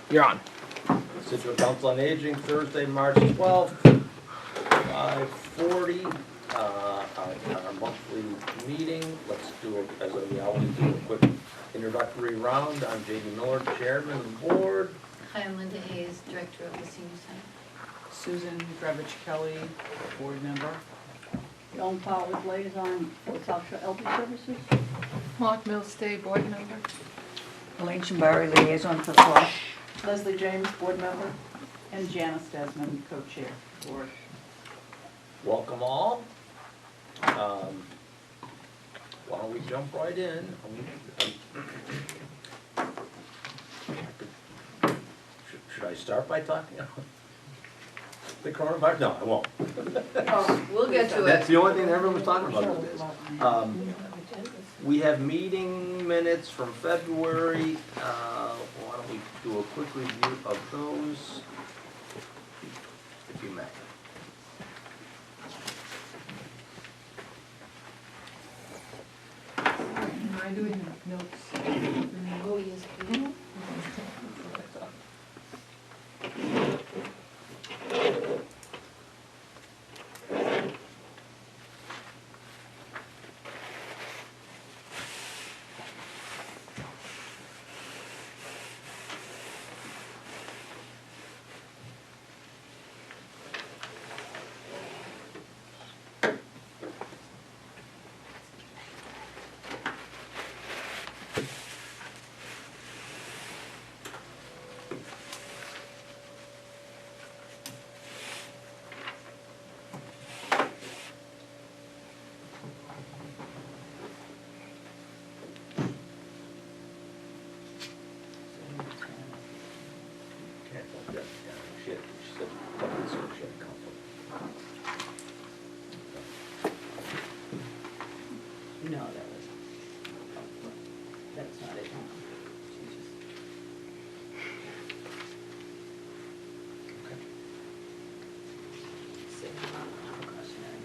You're on. Scituate Council on Aging, Thursday, March 12th, 5:40. Our monthly meeting. Let's do, as we always do, a quick introductory round. I'm J.D. Miller, Chairman of the Board. Hi, I'm Linda Hayes, Director of the Senior Center. Susan Drebich Kelly, board member. Joan Powers, liaison for South Shore Elder Services. Mark Mills, Day Board Member. Elaine Shambari, liaison for Flush. Leslie James, board member. And Janice Desmond, co-chair, board. Welcome all. Why don't we jump right in? Should I start by talking? The coronavirus? No, I won't. Oh, we'll get to That's it. the only thing everyone was talking about these days. We have meeting minutes from February. Why don't we do a quick review of those, if you may. Am I doing notes? Oh, yes, please. Can't hold that. Yeah, shit. She said, fucking so shit, conflict. No, that's not it. She just. Okay. said precautionary.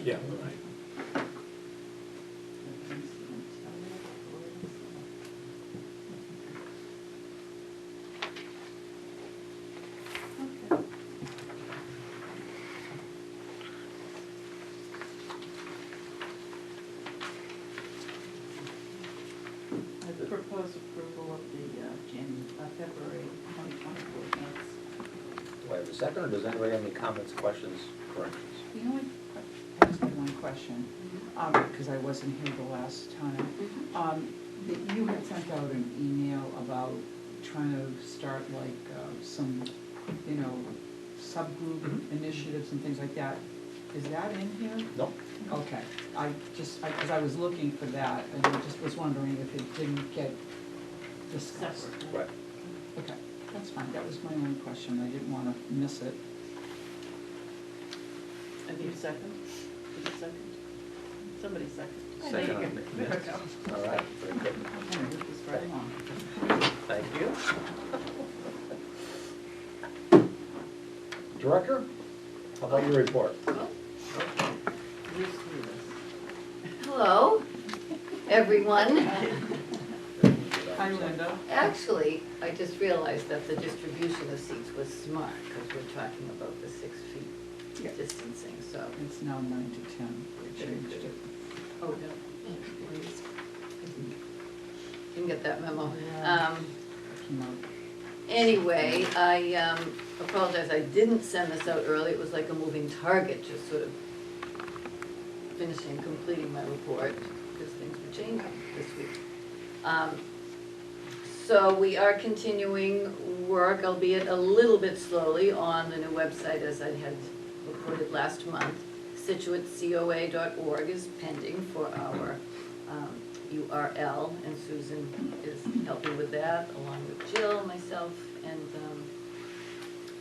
Yeah, right. I propose approval of the February 2024 minutes. Do I have a second, or does anybody have any comments, questions, corrections? The only, I just have one question, because I wasn't here the last time. That you had sent out an email about trying to start like some, subgroup initiatives and things like that. Is that in here? No? Okay, because I was looking for that, and I just was wondering if it didn't get discussed. Right. Okay, that's fine, that was my only question, I didn't want to miss it. I need a second. Need a second? Somebody second. Second on the minutes. All right, very good. I'm gonna move this right along. Thank you. Director, how about your report? Hello, everyone. Hi, Linda. Actually, I just realized that the distribution of seats was smart, because we're talking about the 6 feet Yeah. distancing, so. It's now 9 to 10, they changed it. Oh, no. Didn't get that memo. Came out. Anyway, I apologize, I didn't send this out early, it was like a moving target, just sort of completing my report, because things were changing this week. So we are continuing work, albeit a little bit slowly, on the new website as I had reported last month. ScituateCOA.org is pending for our URL, and Susan is helping with that, along with Jill, myself, and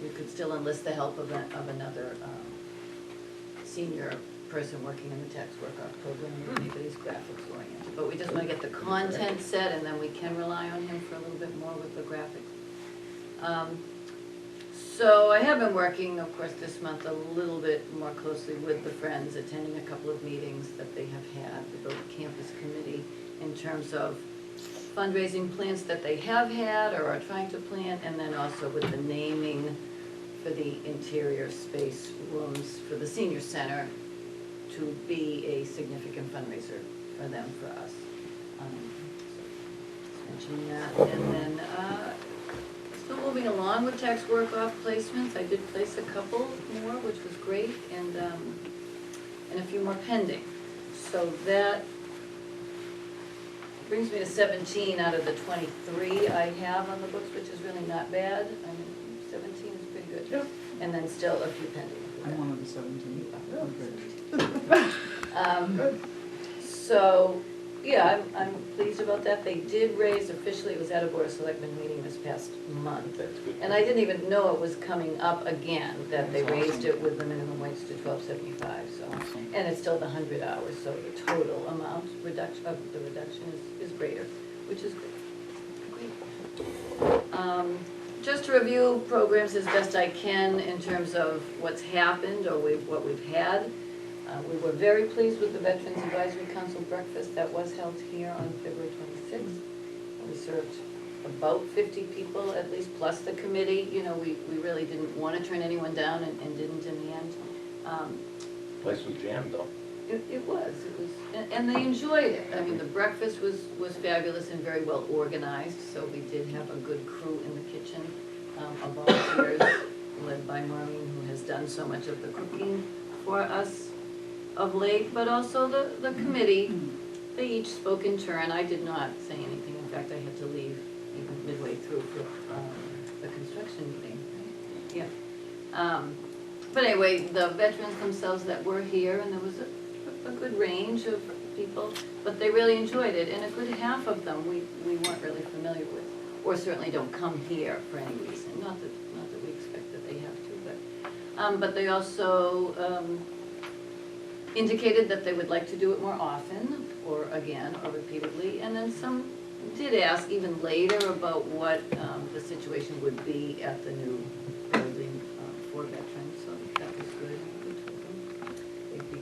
we could still enlist the help of another senior person working in the tax work-off program, or anybody's graphics oriented. But we just want to get the content set, and then we can rely on him for a little bit more with the graphics. So I have been working, of course, this month a little bit more closely with the Friends, attending a couple of meetings that they have had, the campus committee, in terms of fundraising plans that they have had or are trying to plan, and then also with the naming for the interior space rooms for the senior center to be a significant fundraiser for them, for us. So just mentioning that, and then, still moving along with tax work-off placements. I did place a couple more, which was great, and a few more pending. So that brings me to 17 out of the 23 I have on the books, which is really not bad. I mean, 17 is pretty good. Yeah. And then still a few pending. I'm one of the 17. Okay. So, yeah, I'm pleased about that. They did raise officially, it was at a Board of Selectmen meeting this past month. That's good. And I didn't even know it was coming up again, that they raised it with the minimum wage to $12.75, so. Awesome. And it's still the 100 hours, so the total amount reduction of the reduction is greater, which is great. Just to review programs as best I can in terms of what's happened or what we've had. We were very pleased with the Veterans Advisory Council breakfast that was held here on February 26th. We served about 50 people at least, plus the committee. You know, we really didn't want to turn anyone down and didn't in the end. Place was jammed though. It was, and they enjoyed it. I mean, the breakfast was fabulous and very well organized, so we did have a good crew in the kitchen of volunteers, led by Maureen, who has done so much of the cooking for us of late, but also the committee. They each spoke in turn. I did not say anything. In fact, I had to leave even midway through for the construction meeting. Yeah. But anyway, the veterans themselves that were here, and there was a good range of people, but they really enjoyed it, and a good half of them we weren't really familiar with, or certainly don't come here for any reason. Not that we expect that they have to, but they also indicated that they would like to do it more often, or again, or repeatedly, and then some did ask even later about what the situation would be at the new building for veterans, so that was good. They'd be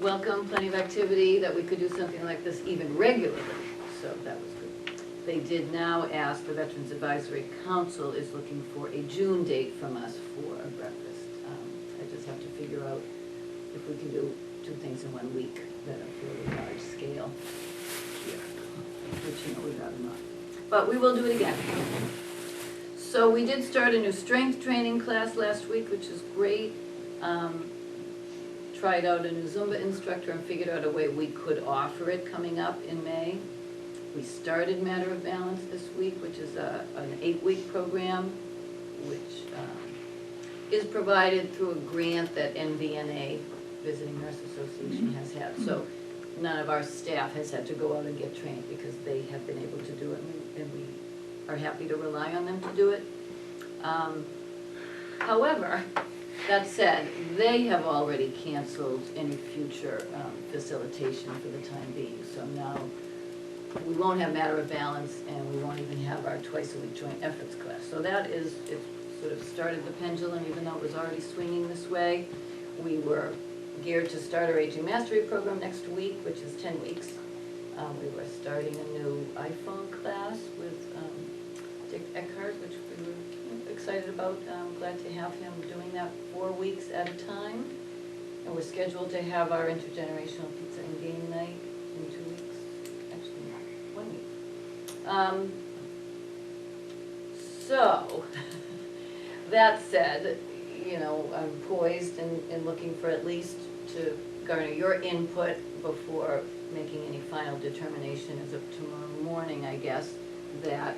welcome, plenty of activity, that we could do something like this even regularly, so that was good. They did now ask, the Veterans Advisory Council is looking for a June date from us for a breakfast. I just have to figure out if we can do 2 things in 1 week that are fairly large scale here, which we'd rather not. But we will do it again. So we did start a new strength training class last week, which is great. Tried out a new Zumba instructor and figured out a way we could offer it coming up in May. We started Matter of Balance this week, which is an 8-week program, which is provided through a grant that NVNA, Visiting Nurse Association, has had. So none of our staff has had to go out and get trained because they have been able to do it, and we are happy to rely on them to do it. However, that said, they have already canceled any future facilitation for the time being. So now we won't have Matter of Balance, and we won't even have our twice-a-week joint efforts class. So that is, it sort of started the pendulum, even though it was already swinging this way. We were geared to start our Aging Mastery program next week, which is 10 weeks. We were starting a new iPhone class with Dick Eckhart, which we were excited about. Glad to have him doing that 4 weeks at a time. And we're scheduled to have our intergenerational pizza and game night in 2 weeks. Actually, 1 week. So, that said, I'm poised and looking for at least to garner your input before making any final determination as of tomorrow morning, I guess, that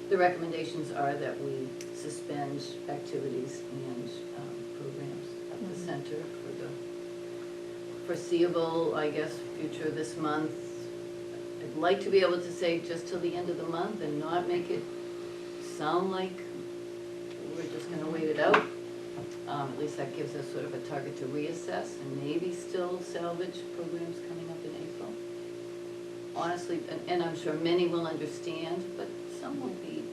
the recommendations are that we suspend activities and programs at the center for the foreseeable, I guess, future this month. I'd like to be able to say just till the end of the month and not make it sound like we're just gonna wait it out. At least that gives us sort of a target to reassess and maybe still salvage programs coming up in April. Honestly, and I'm sure many will understand, but some will be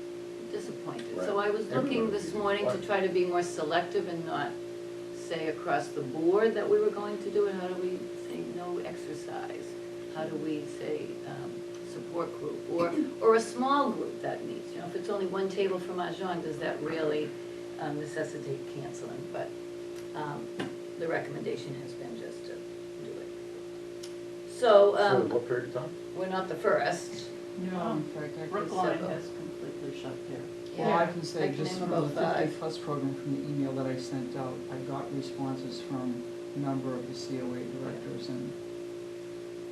disappointed. So I was looking this morning to try to be more selective and not say across the board that we were going to do it. How do we say no exercise? How do we say support group, or a small group that meets, you know, if it's only one table for Mahjong, does that really necessitate canceling? But the recommendation has been just to do it. So, For what period of time? we're not the first. No, in fact, I could Brookline So- has completely shut there. Well, I can I say, can just name from the about 50 5. plus program, from the email that I sent out, I got responses from a number of the COA directors, and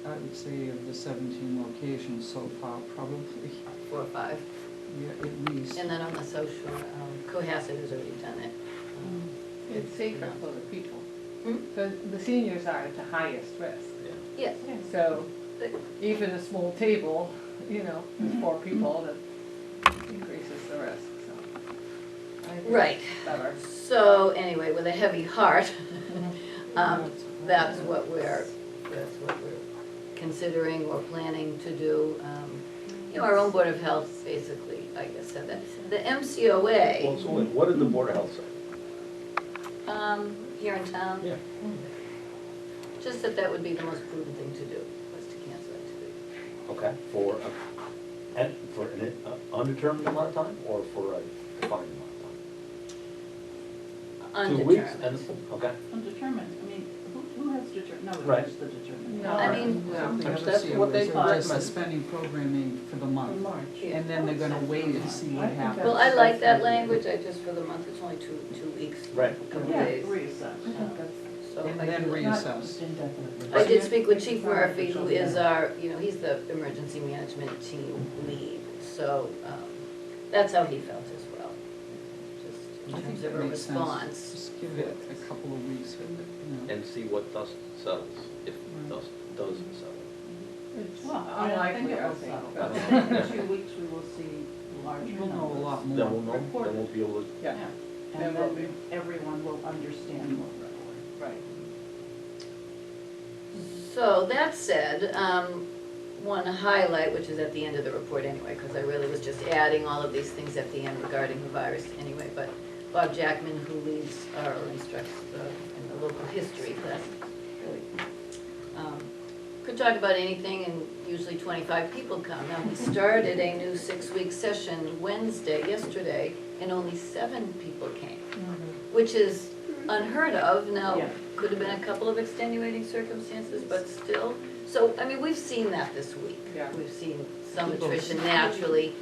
I would say of the 17 locations so far, probably, 4 or 5. yeah, at least. And then on the social, Cohasset has already done it. It's safer you know. for the people. Hmm? Because the seniors are at the highest risk. Yes, So but- even a small table, you know, with 4 people, that increases the risk, so. I think Right. it's better. So anyway, with a heavy heart, that's what we're considering or planning to do. You know, our own Board of Health basically, I guess, said that. The Well, MCOA, so what did the Board of Health say? here in town, Yeah. just that would be the most prudent thing to do, was to cancel activity. Okay, for an undetermined amount of time, or for a defined amount of time? 2 weeks, and, Undetermined. okay. Undetermined, I mean, who has determined, nobody Right. has the determined. No. I mean- Yeah, the That's other what they COAs are thought. just suspending programming for the In month, March. Yeah. and then they're gonna wait and see what happens. Well, I like that language, I just, for the month, it's only two weeks. Right. A couple Yeah, days. reassess. So And I then do- reassess. Indefinitely. I did speak with Chief Murphy, who is our, you know, he's the emergency management team lead, so, that's how he felt as well. Just I in think terms that of a makes sense. response. Just give it a couple of weeks, you know. And see what dust settles, if dust does settle. It's Well, I think unlikely, it I will think. settle. but- I think in 2 weeks, we will see larger We'll know a numbers. lot Then more. we'll know, then we'll be able to, Yeah, And Then we'll then everyone will understand more readily. right. So, that said, one highlight, which is at the end of the report anyway, because I really was just adding all of these things at the end regarding the virus anyway, but Bob Jackman, who leads or instructs in the local history class, really, could talk about anything, and usually 25 people come. Now, he started a new 6-week session Wednesday, yesterday, and only 7 people came, which is unheard of. Now, Yeah. could have been a couple of extenuating circumstances, but still. So, I mean, we've seen that this week. Yeah. We've seen some People- attrition naturally,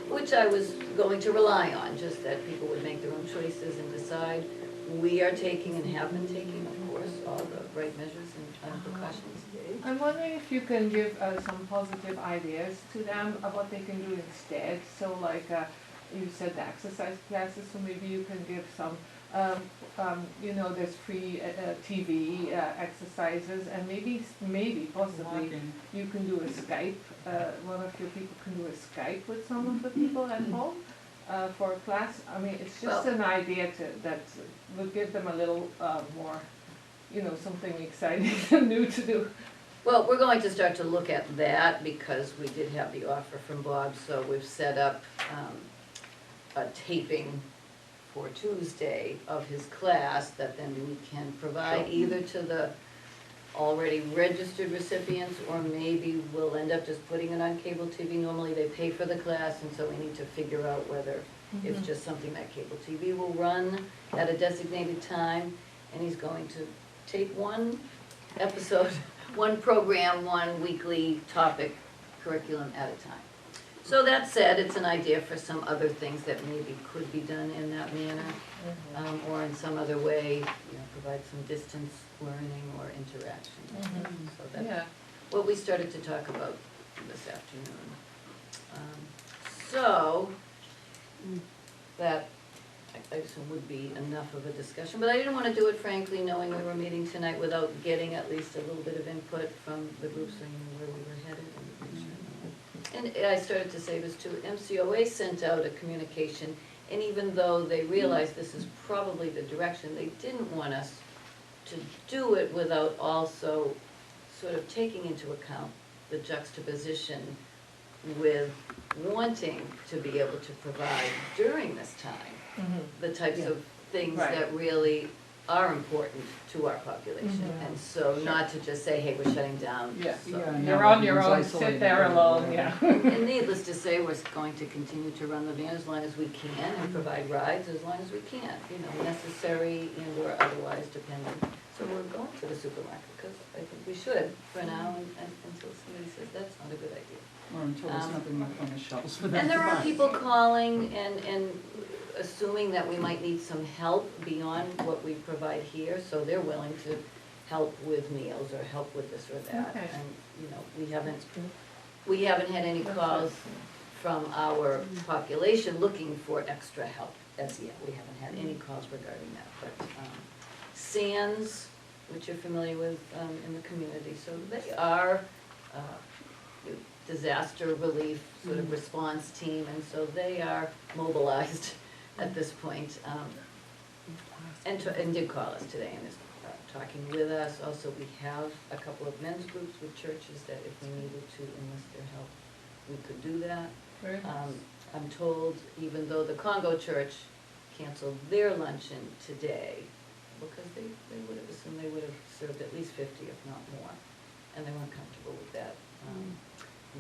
which I was going to rely on, just that people would make their own choices and decide. We are taking and have been taking, of course, all the right measures and precautions. I'm wondering if you can give some positive ideas to them of what they can do instead. So like, you said the exercise classes, so maybe you can give some, you know, there's free TV exercises, and maybe possibly Walking. you can do a Skype, one of your people can do a Skype with some of the people at home for a class. I mean, it's just Well- an idea that would give them a little more, you know, something exciting and new to do. Well, we're going to start to look at that because we did have the offer from Bob, so we've set up a taping for Tuesday of his class that then we can provide Sure. either to the already registered recipients, or maybe we'll end up just putting it on cable TV. Normally they pay for the class, and so we need to figure out whether it's just something that cable TV will run at a designated time, and he's going to take one episode, one program, one weekly topic curriculum at a time. So that said, it's an idea for some other things that maybe could be done in that manner, or in some other way, you know, provide some distance learning or interaction. So that's Yeah. what we started to talk about this afternoon. So, that, I assume would be enough of a discussion, but I didn't want to do it frankly, knowing we were meeting tonight without getting at least a little bit of input from the group, so you knew where we were headed. And I started to say this too, MCOA sent out a communication, and even though they realized this is probably the direction, they didn't want us to do it without also sort of taking into account the juxtaposition with wanting to be able to provide during this time the types Yeah. of things Right. that really are important to our population. Mhm. And so not to just say, hey, we're shutting down. Yeah, So- Yeah, no, you're on your everyone's own, sit isolated there or alone, whatever. yeah. And needless to say, we're going to continue to run the van as long as we can and provide rides as long as we can, you know, necessary and or otherwise dependent. So we're going to the supermarket, because I think we should for now and until somebody says that's not a good idea. Or until there's nothing left on the shelves for them And to there are buy. people calling and assuming that we might need some help beyond what we provide here, so they're willing to help with meals or help with this or that. Okay. And, you know, we haven't had any calls from our population looking for extra help as yet. We haven't had any calls regarding that, but, SANS, which you're familiar with, in the community, so they are, disaster relief sort of response team, and so they are mobilized at this point, and did call us today and is talking with us. Also, we have a couple of men's groups with churches that if we needed to enlist their help, we could do that. Very nice. I'm told, even though the Congo church canceled their luncheon today, because they would have assumed they would have served at least 50, if not more, and they weren't comfortable with that.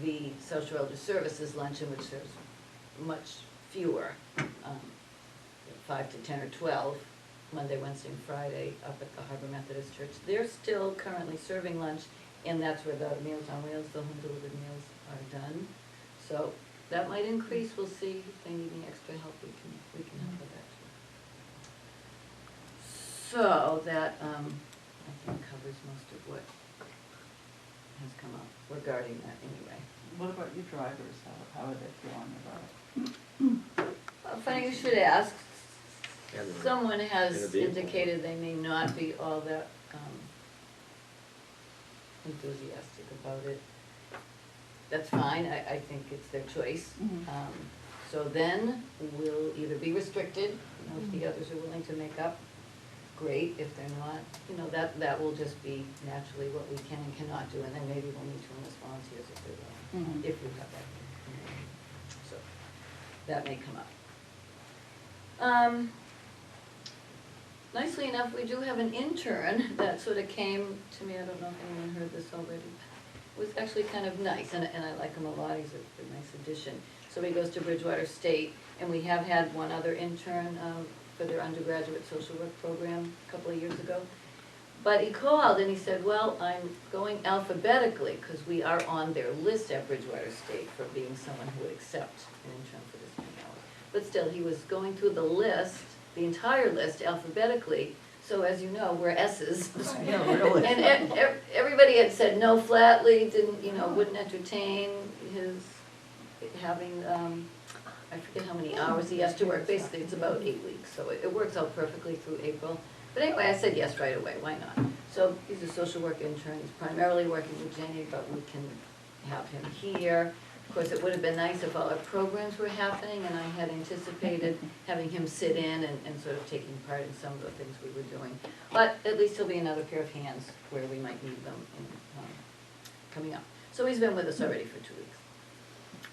The Social Elder Services luncheon, which serves much fewer, 5 to 10 or 12, Monday, Wednesday, and Friday, up at the Harbor Methodist Church. They're still currently serving lunch, and that's where the Meals on Wheels, the home-delivered meals are done. So that might increase, we'll see. If they need any extra help, we can help with that too. So that, I think covers most of what has come up regarding that anyway. What about your drivers? How are they feeling about it? Funny you should ask. And the- Someone in has the vehicle. indicated they may not be all that enthusiastic about it. That's fine, I think it's their choice. Mhm. So then, we'll either be restricted, you know, if the others are willing to make up, great. If they're not, you know, that will just be naturally what we can and cannot do, and then maybe we'll need to enlist volunteers if they're willing, Mhm. if we have that. So, that may come up. Nicely enough, we do have an intern that sort of came to me, I don't know if anyone heard this already. It was actually kind of nice, and I like him a lot, he's a nice addition. So he goes to Bridgewater State, and we have had one other intern for their undergraduate social work program a couple of years ago. But he called and he said, well, I'm going alphabetically, because we are on their list at Bridgewater State for being someone who would accept an intern for this many hours. But still, he was going through the list, the entire list alphabetically, so as you know, we're S's. Yeah, really. And everybody had said no flatly, didn't, you know, wouldn't entertain his having, I forget how many hours he has to work, basically it's about 8 weeks, so it works out perfectly through April. But anyway, I said yes right away, why not? So he's a social work intern, he's primarily working with Jenny, but we can have him here. Of course, it would have been nice if all our programs were happening, and I had anticipated having him sit in and sort of taking part in some of the things we were doing. But at least he'll be another pair of hands where we might need them in, coming up. So he's been with us already for 2 weeks.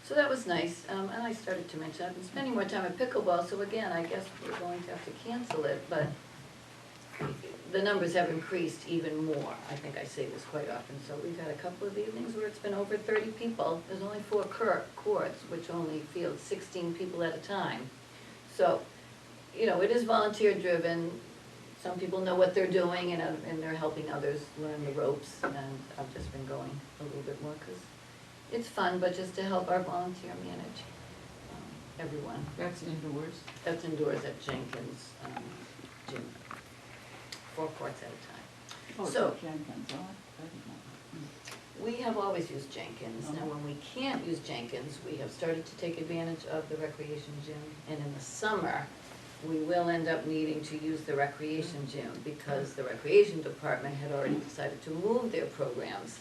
So that was nice, and I started to mention, I've been spending more time at pickleball, so again, I guess we're going to have to cancel it, but the numbers have increased even more. I think I say this quite often, so we've had a couple of evenings where it's been over 30 people. There's only 4 courts, which only field 16 people at a time. So, you know, it is volunteer driven. Some people know what they're doing, and they're helping others learn the ropes, and I've just been going a little bit more, because it's fun, but just to help our volunteer manage everyone. That's indoors. That's indoors at Jenkins gym, 4 courts at a time. Oh, it's So- at Jenkins, oh, I didn't know. We have always used Jenkins. Now, when we can't use Jenkins, we have started to take advantage of the recreation gym. And in the summer, we will end up needing to use the recreation gym, because the recreation department had already decided to move their programs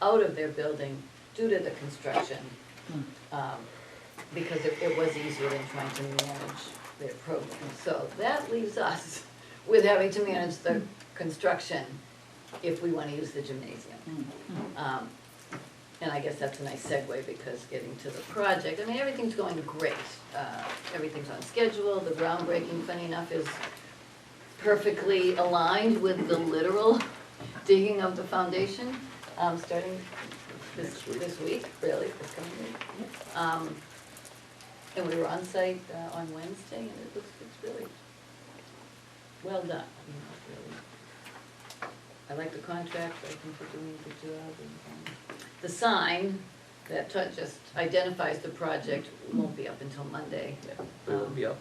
out of their building due to the construction, because it was easier than trying to manage their program. So that leaves us with having to manage the construction if we want to use the gymnasium. And I guess that's a nice segue, because getting to the project, I mean, everything's going great. Everything's on schedule. The groundbreaking, funny enough, is perfectly aligned with the literal digging of the foundation, starting Next week. this week, really, this coming week. And we were on site on Wednesday, and it's really well done. Really. I like the contract, I think they're doing a good job. And, the sign that just identifies the project won't be up until Monday. Yeah, but it'll be up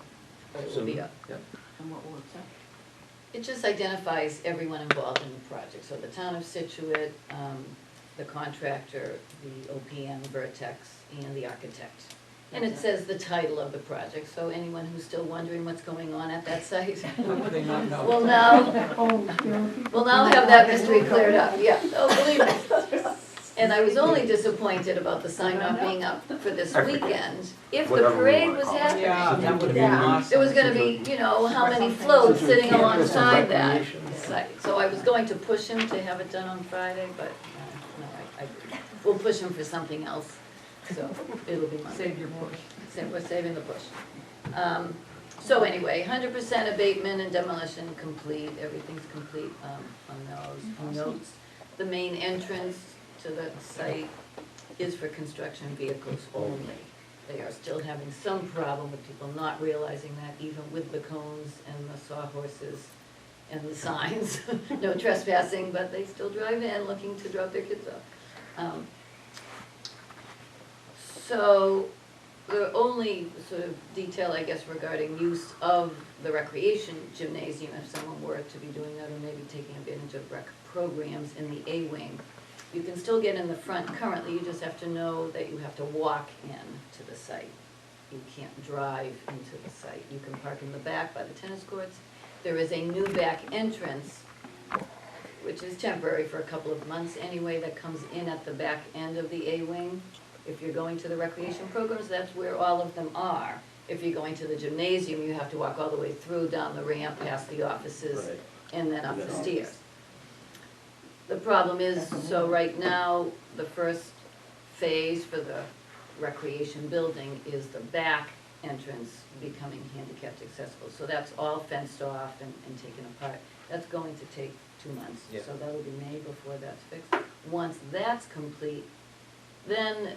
But it will soon. be up. Yeah. And what will it say? It just identifies everyone involved in the project, so the town of Scituate, the contractor, the OPM, Vertex, and the architect. And it says the title of the project, so anyone who's still wondering what's going on at that site How would they not know? will now, Oh, yeah. will now have that mystery cleared up, yeah, oh, believe me. And I was only disappointed about the sign not being up for this weekend. If the Whatever we parade wanna was call it. happening, Yeah, that would have been Yeah. awesome. there was gonna be, you know, how many floats Since we sitting can't do some alongside that recreation. site. So I was going to push him to have it done on Friday, but no, we'll push him for something else, so it'll be Monday. Save your push. We're saving the push. So anyway, 100% abatement and demolition complete, everything's complete on those notes. The main entrance to the site is for construction vehicles only. They are still having some problem with people not realizing that, even with the cones and the sawhorses and the signs, no trespassing, but they still drive in looking to drop their kids off. So the only sort of detail, I guess, regarding use of the recreation gymnasium, if someone were to be doing that or maybe taking advantage of rec programs in the A-wing, you can still get in the front currently, you just have to know that you have to walk in to the site. You can't drive into the site. You can park in the back by the tennis courts. There is a new back entrance, which is temporary for a couple of months anyway, that comes in at the back end of the A-wing. If you're going to the recreation programs, that's where all of them are. If you're going to the gymnasium, you have to walk all the way through, down the ramp, past the offices, Right. and then up And the then stairs. The problem is, so right now, the first phase for the recreation building is the back entrance becoming handicapped accessible. So that's all fenced off and taken apart. That's going to take 2 months. Yeah. So that'll be May before that's fixed. Once that's complete, then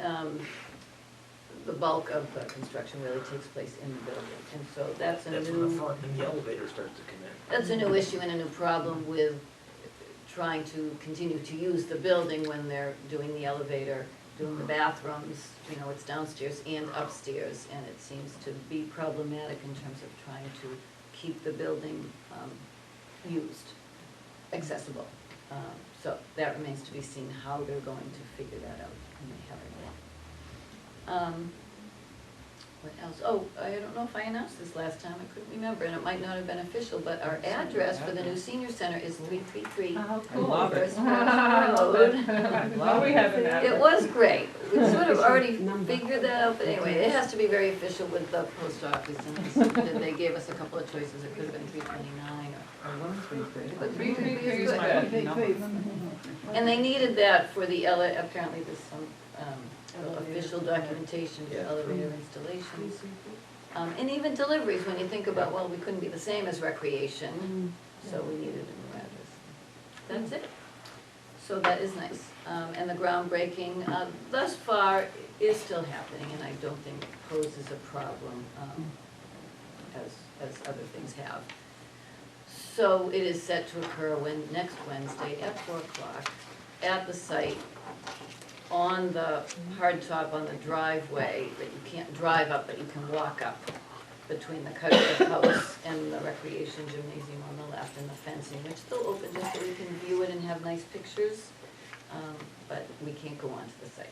the bulk of the construction really takes place in the building. And so that's a That's when the new, front and the elevator starts to come in. that's a new issue and a new problem with trying to continue to use the building when they're doing the elevator, doing the bathrooms, you know, it's downstairs and upstairs, and it seems to be problematic in terms of trying to keep the building used, accessible. So that remains to be seen how they're going to figure that out, and they haven't yet. What else? Oh, I don't know if I announced this last time, I couldn't remember, and it might not have been official, but our address for the new senior center is 333 How I love it. First I love Road. it. Now we have an It address. was great, we sort of already figured that out, but anyway, it has to be very official with the post office, and they gave us a couple of choices, it could have been 329 or. I love 3-3. But 333 is good. good. And they needed that for the apparently there's some official documentation for Yeah. elevator installations. And even deliveries, when you think about, well, we couldn't be the same as recreation, so we needed a new address. That's it. So that is nice. And the groundbreaking, thus far, is still happening, and I don't think poses a problem, as other things have. So it is set to occur next Wednesday at 4 o'clock at the site, on the hardtop on the driveway that you can't drive up, but you can walk up between the Cutter's house and the recreation gymnasium on the left, and the fencing, which is still open just so we can view it and have nice pictures, but we can't go onto the site.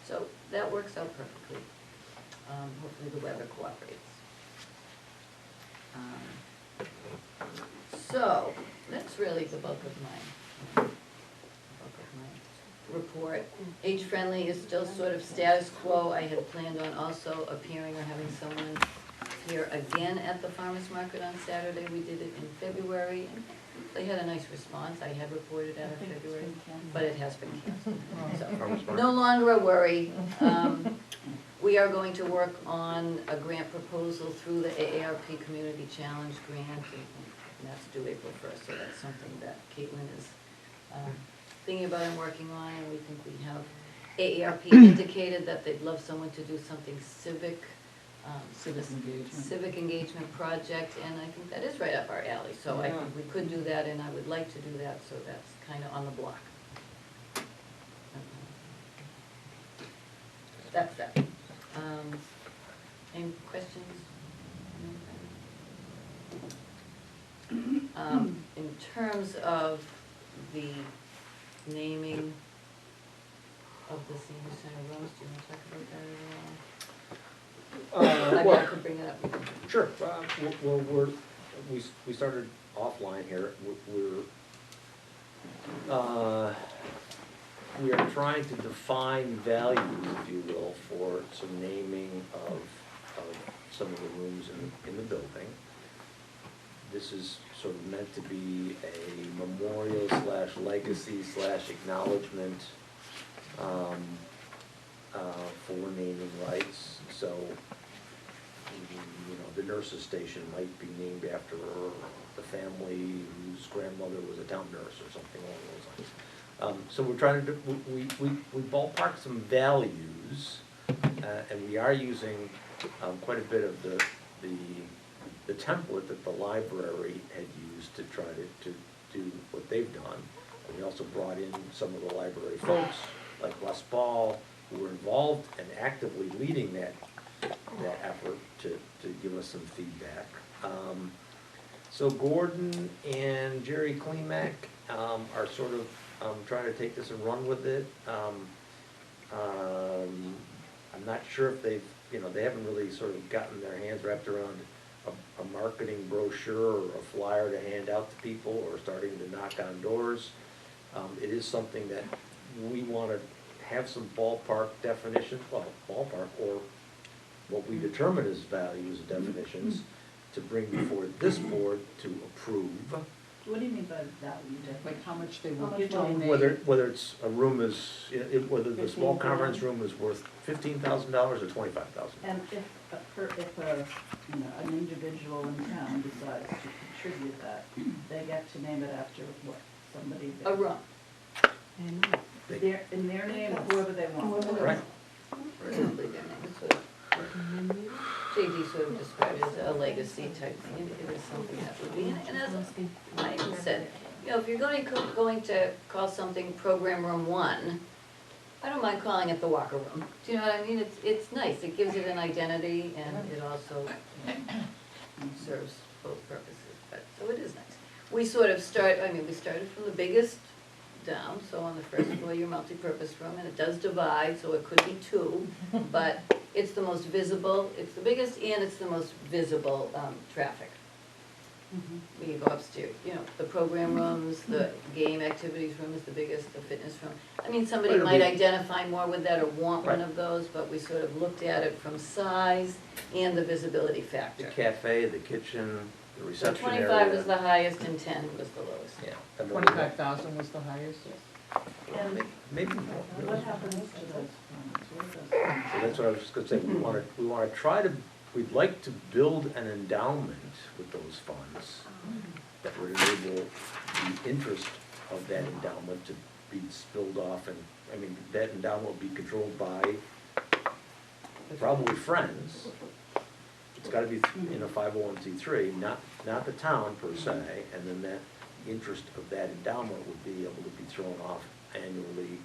So that works out perfectly. Hopefully the weather cooperates. So that's really the bulk of my report. Age Friendly is still sort of status quo. I had planned on also appearing or having someone appear again at the farmer's market on Saturday. We did it in February, and they had a nice response. I had reported out of February, but it has been canceled. Farmers So, market. no longer a worry. We are going to work on a grant proposal through the AARP Community Challenge grant. and that's due April 1st, so that's something that Caitlin is thinking about and working on, and we think we have AARP indicated that they'd love someone to do something civic. Civic engagement. Civic engagement project, and I think that is right up our alley, so I Yeah. think we could do that, and I would like to do that, so that's kind of on the block. That's that. Any questions? In terms of the naming of the senior center rooms, do you want to talk about that at all? I Well, could bring it up. sure, well, we started offline here, we are trying to define values, if you will, for some naming of some of the rooms in the building. This is sort of meant to be a memorial / legacy / acknowledgement for naming rights. So, you know, the nurse's station might be named after the family whose grandmother was a town nurse or something along those lines. So we're trying to do, we ballpark some values, and we are using quite a bit of the template that the library had used to try to do what they've done. And we also brought in some of the library folks, like Les Ball, who were involved and actively leading that effort to give us some feedback. So Gordon and Jerry Klimek are sort of trying to take this and run with it. I'm not sure if they've, they haven't really sort of gotten their hands wrapped around a marketing brochure or a flyer to hand out to people or starting to knock on doors. It is something that we want to have some ballpark definitions, well, ballpark, or what we determine as values and definitions to bring before this board to approve. What do you mean by value? Like how much they How would much donate. Whether it's a room is, whether the small conference room is worth $15,000 or $25,000. And if an individual in town decides to contribute that, they get to name it after what, somebody? A room. In their name, or whoever they want. Right. Presumably their name is sort of, JD sort of described it as a legacy type thing, and it is something that would be, and as I even said, if you're going to call something Program Room 1, I don't mind calling it the Walker Room. Do you know what I mean? It's nice, it gives it an identity, and it also serves both purposes, but, so it is nice. We sort of we started from the biggest down, so on the first floor, your multi-purpose room, and it does divide, so it could be 2, but it's the most visible, it's the biggest, and it's the most visible traffic. When you go upstairs, the program rooms, the game activities room is the biggest, the fitness room. I mean, somebody It'll might be- identify more with that or want one Right. of those, but we sort of looked at it from size and the visibility The factor. cafe, the kitchen, the So reception area. 25 was the highest and 10 was the lowest. Yeah. and then 25,000 was the highest? And Maybe more. and what happens to those funds? What are those So funds? that's what I was just gonna say, we wanna try to, we'd like to build an endowment with those funds that would enable the interest of that endowment to be spilled off, and, that endowment would be controlled by probably friends. It's gotta be in a 501c3, not the town per se, and then that interest of that endowment would be able to be thrown off annually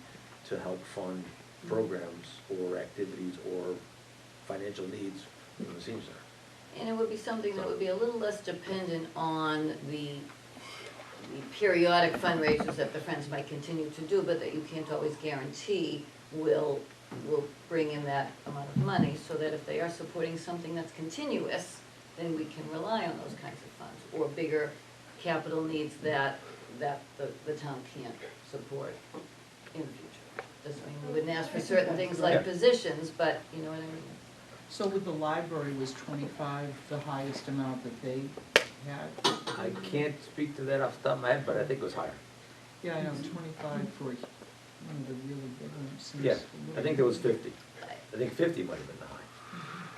to help fund programs or activities or financial needs in the senior center. And it would be something that would be a little less dependent on the periodic fundraisers that the Friends might continue to do, but that you can't always guarantee will bring in that amount of money, so that if they are supporting something that's continuous, then we can rely on those kinds of funds, or bigger capital needs that the town can't support in the future. Doesn't mean we wouldn't ask for certain things Yeah. like positions, but you know what I mean? So with the library, was 25 the highest amount that they had? I can't speak to that off the top of my head, but I think it was higher. Yeah, I know, 25 for one of the really big ones. Seems Yeah, a little- I think there was 50. I think 50 might have been the high.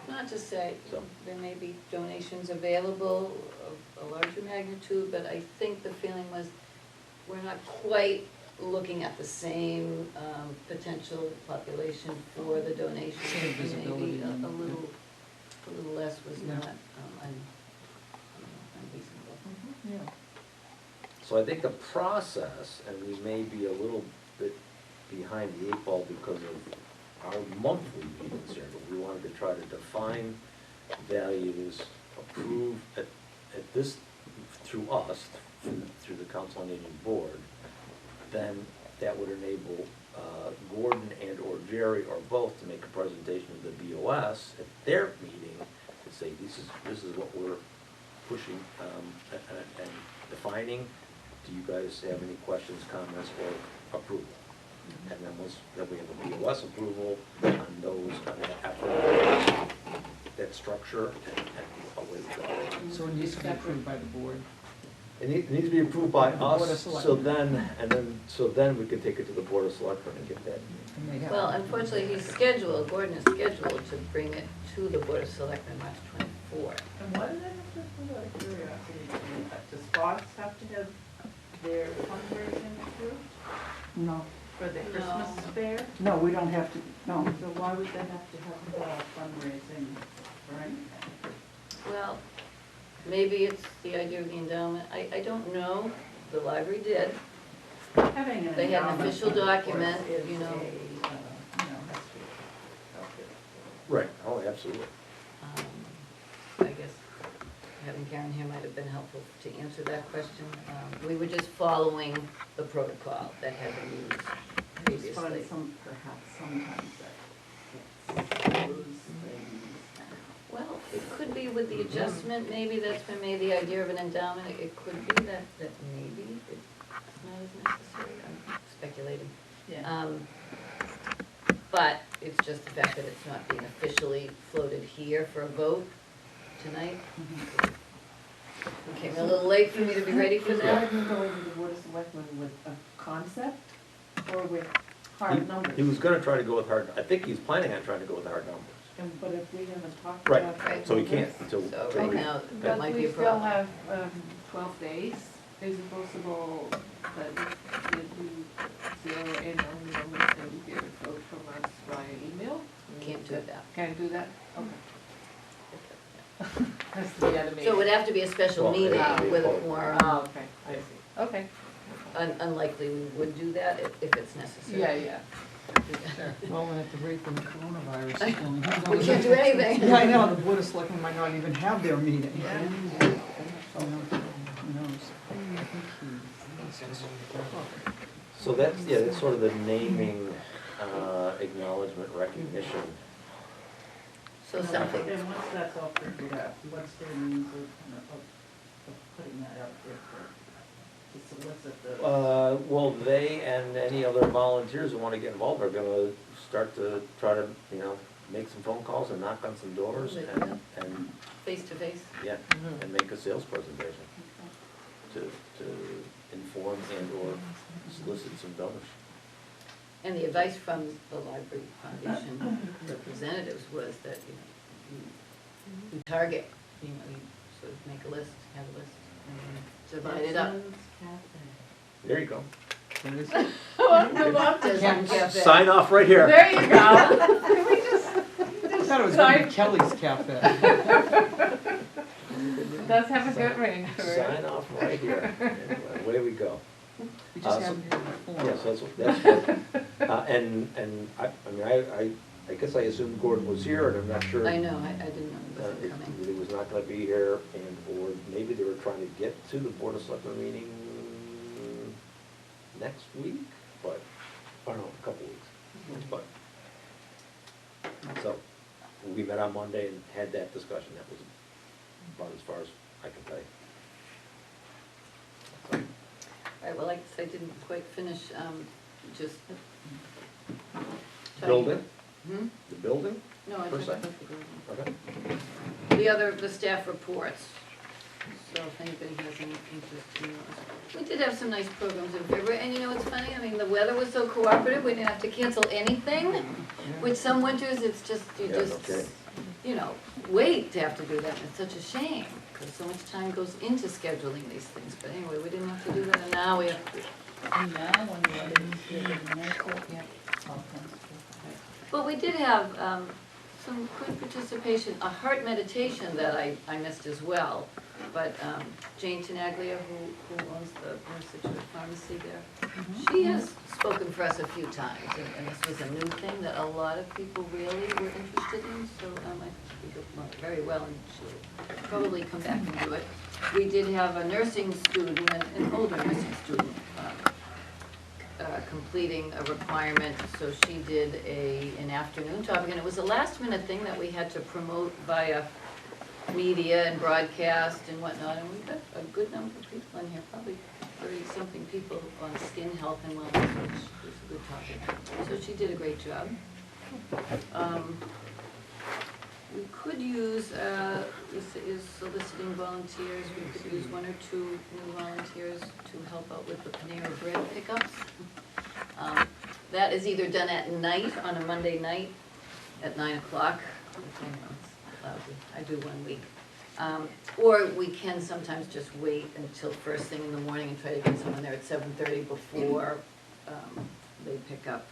No, not to say, So- there may be donations available of a larger magnitude, but I think the feeling was, we're not quite looking at the same, potential population for the donation. Same visibility Maybe and- a little less was Yeah. not, unreasonable. Yeah. So I think the process, and we may be a little bit behind the eight ball because of our monthly meetings here, but we wanted to try to define values, approve at this, through us, through the Council on Aging Board, then that would enable Gordon and or Jerry or both to make a presentation to the BOS at their meeting to say, this is what we're pushing and defining. Do you guys have any questions, comments, or approval? And then we have a BOS approval on those, on that effort, that structure, and away we go. So it needs to be approved by the board. It needs to be approved by The Board of us, so Selectmen. then we can take it to the Board of Selectmen and get that. And they have- Well, unfortunately, Gordon is scheduled to bring it to the Board of Selectmen March 24th. And what did I have to, out of curiosity, does Fox have to have their fundraising approved No, for the No. Christmas fair? no, we don't have to, no. So why would they have to have fundraising for anything? Well, maybe it's the idea of the endowment, I don't know, the library did. Having an They had an endowment official fund, of course, document, is you know. has to be calculated. Right, oh, absolutely. I guess having Karen here might have been helpful to answer that question. We were just following the protocol that had been used previously. Perhaps sometimes that those things. Well, it could be with the adjustment, maybe that's been made the idea of an endowment, it could be that maybe it's not as necessary, I'm speculating. Yeah. But it's just the fact that it's not being officially floated here for a vote tonight. It came a little late for me to be ready for that. Rather than going to the Board of Selectmen with a concept or with He hard numbers? was gonna try to go with hard, I think he's planning on trying to go with hard numbers. But if we haven't talked Right, about. Right. so he can't, So right now, that But might be we a still problem. have 12 days. Is it possible that if you zero in on the numbers, then you get a vote from us via email? Can't do that. Can't do that? Okay. Has to be at a meeting. So it would have to be a special Well, meeting yeah, with a we- quorum. Oh, okay, I see. Okay. Unlikely we would do that if it's necessary. Yeah. Well, and at the rate that the coronavirus is going, who knows? We can't do anything. Yeah, I know, the Board of Selectmen might not even have their meeting. Yeah. Who knows? I think he- So that's sort of the naming, acknowledgement, recognition. So something, And once that's all figured out, what's their means of putting that out there to solicit the? Well, they and any other volunteers who wanna get involved are gonna start to try to, make some phone calls and knock on some doors and, face to face. yeah, and make a sales presentation to inform and or solicit some donors. And the advice from the Library Foundation representatives was that, you target, you sort of make a list, have a list, and divide it up. Citizens Cafe. There you go. What is I love this cafe. Sign off right here. There you go. Can we just, I thought it was gonna be Kelly's Cafe. it does have a good ring to it. Sign off right here. Anyway, away we go. We just So- haven't had a form. Yes, that's what, and I guess I assumed Gordon was here, and I'm not sure. I know, I didn't know he wasn't coming. He was not gonna be here, or maybe they were trying to get to the Board of Selectmen meeting next week, but, I don't know, a couple weeks, but. So, we met on Monday and had that discussion, that was about as far as I can tell you. So, All right, well, I guess I didn't quite finish, just. Building, Hmm? the building, No, I Per didn't. se? okay. The staff reports, so if anybody has any interest in those. We did have some nice programs in February, and it's funny, the weather was so cooperative, we didn't have to cancel anything, which some winters, it's just, Yeah, okay. wait to have to do that, and it's such a shame, because so much time goes into scheduling these things, but anyway, we didn't have to do that, and now we have to. And now, when you're ready to do the next one, Yeah. all comes to. But we did have some good participation, a heart meditation that I missed as well. But Jane Tenaglia, who owns the Scituate pharmacy there, she has spoken for us a few times, and this was a new thing that a lot of people really were interested in, so I think we did very well, and she'll probably come back and do it. We did have a nursing student, an older nursing student, completing a requirement, so she did an afternoon topic, and it was a last minute thing that we had to promote via media and broadcast and whatnot, and we got a good number of people in here, probably 30-something people on skin health and wellness, which was a good topic. So she did a great job. We could use, this is soliciting volunteers, we could use 1 or 2 new volunteers to help out with the Panera Bread pickups. That is either done at night, on a Monday night, at 9 o'clock, which I know it's lousy, I do 1 week. Or we can sometimes just wait until first thing in the morning and try to get someone there at 7:30 before they pick up.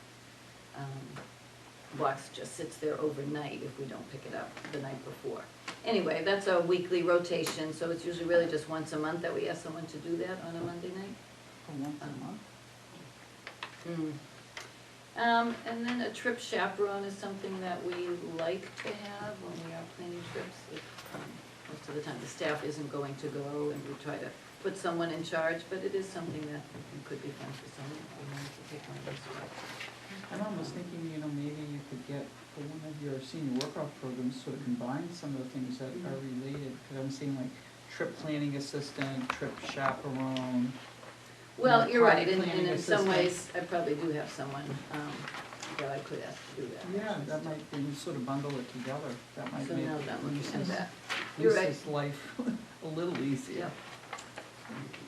Box just sits there overnight if we don't pick it up the night before. Anyway, that's a weekly rotation, so it's usually really just once a month that we ask someone to do that on a Monday night. For once a month? And then a trip chaperone is something that we like to have when we are planning trips. Most of the time the staff isn't going to go, and we try to put someone in charge, but it is something that could be fun for someone if they wanted to take one of those trips. I'm almost thinking, maybe you could get for one of your senior workout programs, sort of combine some of the things that are related, because I'm seeing like trip planning assistant, trip chaperone. Well, you're right, and Planning in some assistant. ways, I probably do have someone that I could ask to do that. Yeah, that might, when you sort of bundle it together, that might So make now that I'm looking at Lisa's, that. You're right. Lisa's life a little easier. Yeah.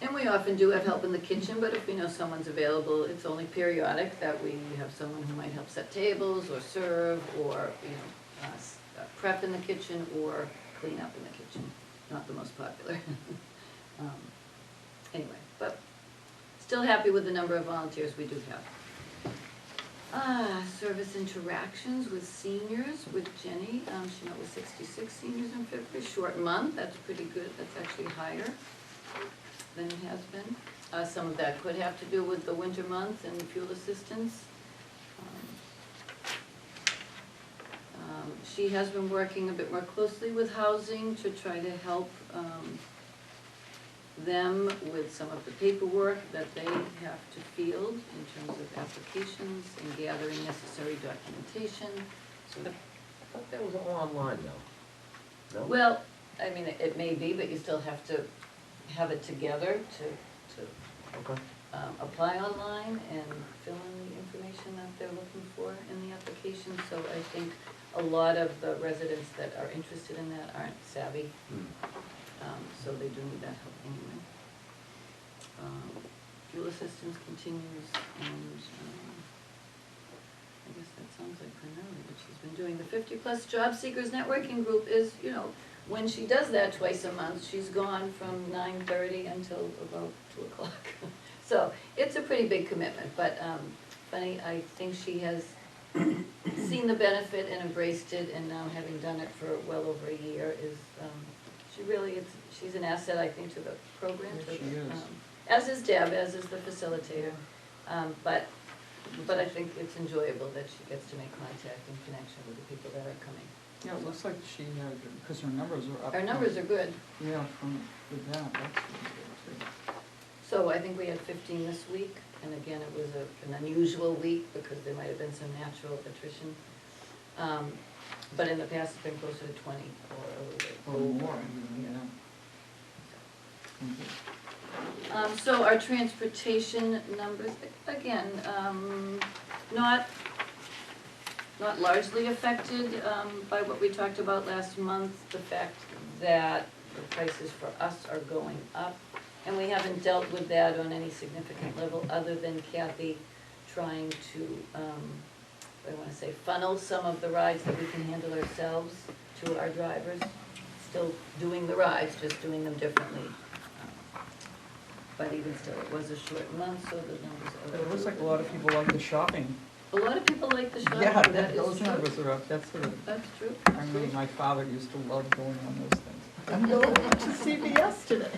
And we often do have help in the kitchen, but if we know someone's available, it's only periodic that we have someone who might help set tables or serve or, prep in the kitchen or clean up in the kitchen. Not the most popular. Anyway, but still happy with the number of volunteers we do have. Service interactions with seniors with Jenny. She met with 66 seniors in February. Short month, that's pretty good. That's actually higher than it has been. Some of that could have to do with the winter months and fuel assistance. She has been working a bit more closely with housing to try to help them with some of the paperwork that they have to field in terms of applications and gathering necessary documentation. So, I thought that was all online now. No? well, I mean, it may be, but you still have to have it together to Okay. apply online and fill in the information that they're looking for in the application. So I think a lot of the residents that are interested in that aren't savvy, so they do need that help anyway. Fuel assistance continues, and I guess that sounds like primarily what she's been doing. The 50+ Job Seekers Networking Group is, when she does that twice a month, she's gone from 9:30 until about 2 o'clock. So it's a pretty big commitment, but funny, I think she has seen the benefit and embraced it, and now having done it for well over a year is, she's an asset, I think, to the program. Yes, she is. As is Deb, as is the facilitator. But I think it's enjoyable that she gets to make contact and connection with the people that are coming. Yeah, it looks like she had, because her numbers are up. Our numbers are good. Yeah, with that, that's really good too. So I think we had 15 this week, and again, it was an unusual week because there might have been some natural attrition. But in the past, it's been closer to 20 or a little bit Or over. more, yeah. Okay. So our transportation numbers, again, not largely affected by what we talked about last month, the fact that the prices for us are going up. And we haven't dealt with that on any significant level, other than Kathy trying to, funnel some of the rides that we can handle ourselves to our drivers, still doing the rides, just doing them differently. But even still, it was a short month, so the numbers are. But it looks like a lot of people like the shopping. A lot of people like the shopping, Yeah, that is those true. numbers are up, that's sort of, That's true. I remember my father used to love going on those things. I'm going to CVS today.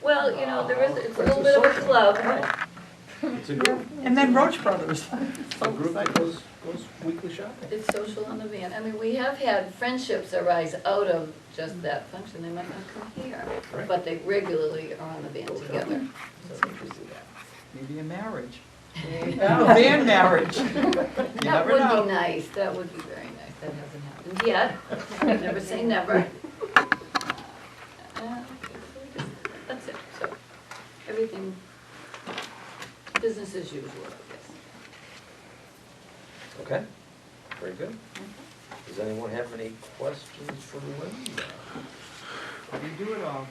Well, you know, there is, it's a little bit of a club. It's a group, And then Roach Brothers. a group that goes weekly shopping. It's social on the van. I mean, we have had friendships arise out of just that function. They might not come here, Right. but they regularly are on the van together. So we do that. Maybe a marriage. There you A go. van marriage. You That never would know. be nice. That would be very nice. That hasn't happened yet. Never say never. That's it. So everything, business as usual, I guess. Okay, very good. Does anyone have any questions for Linda? How do you do it all?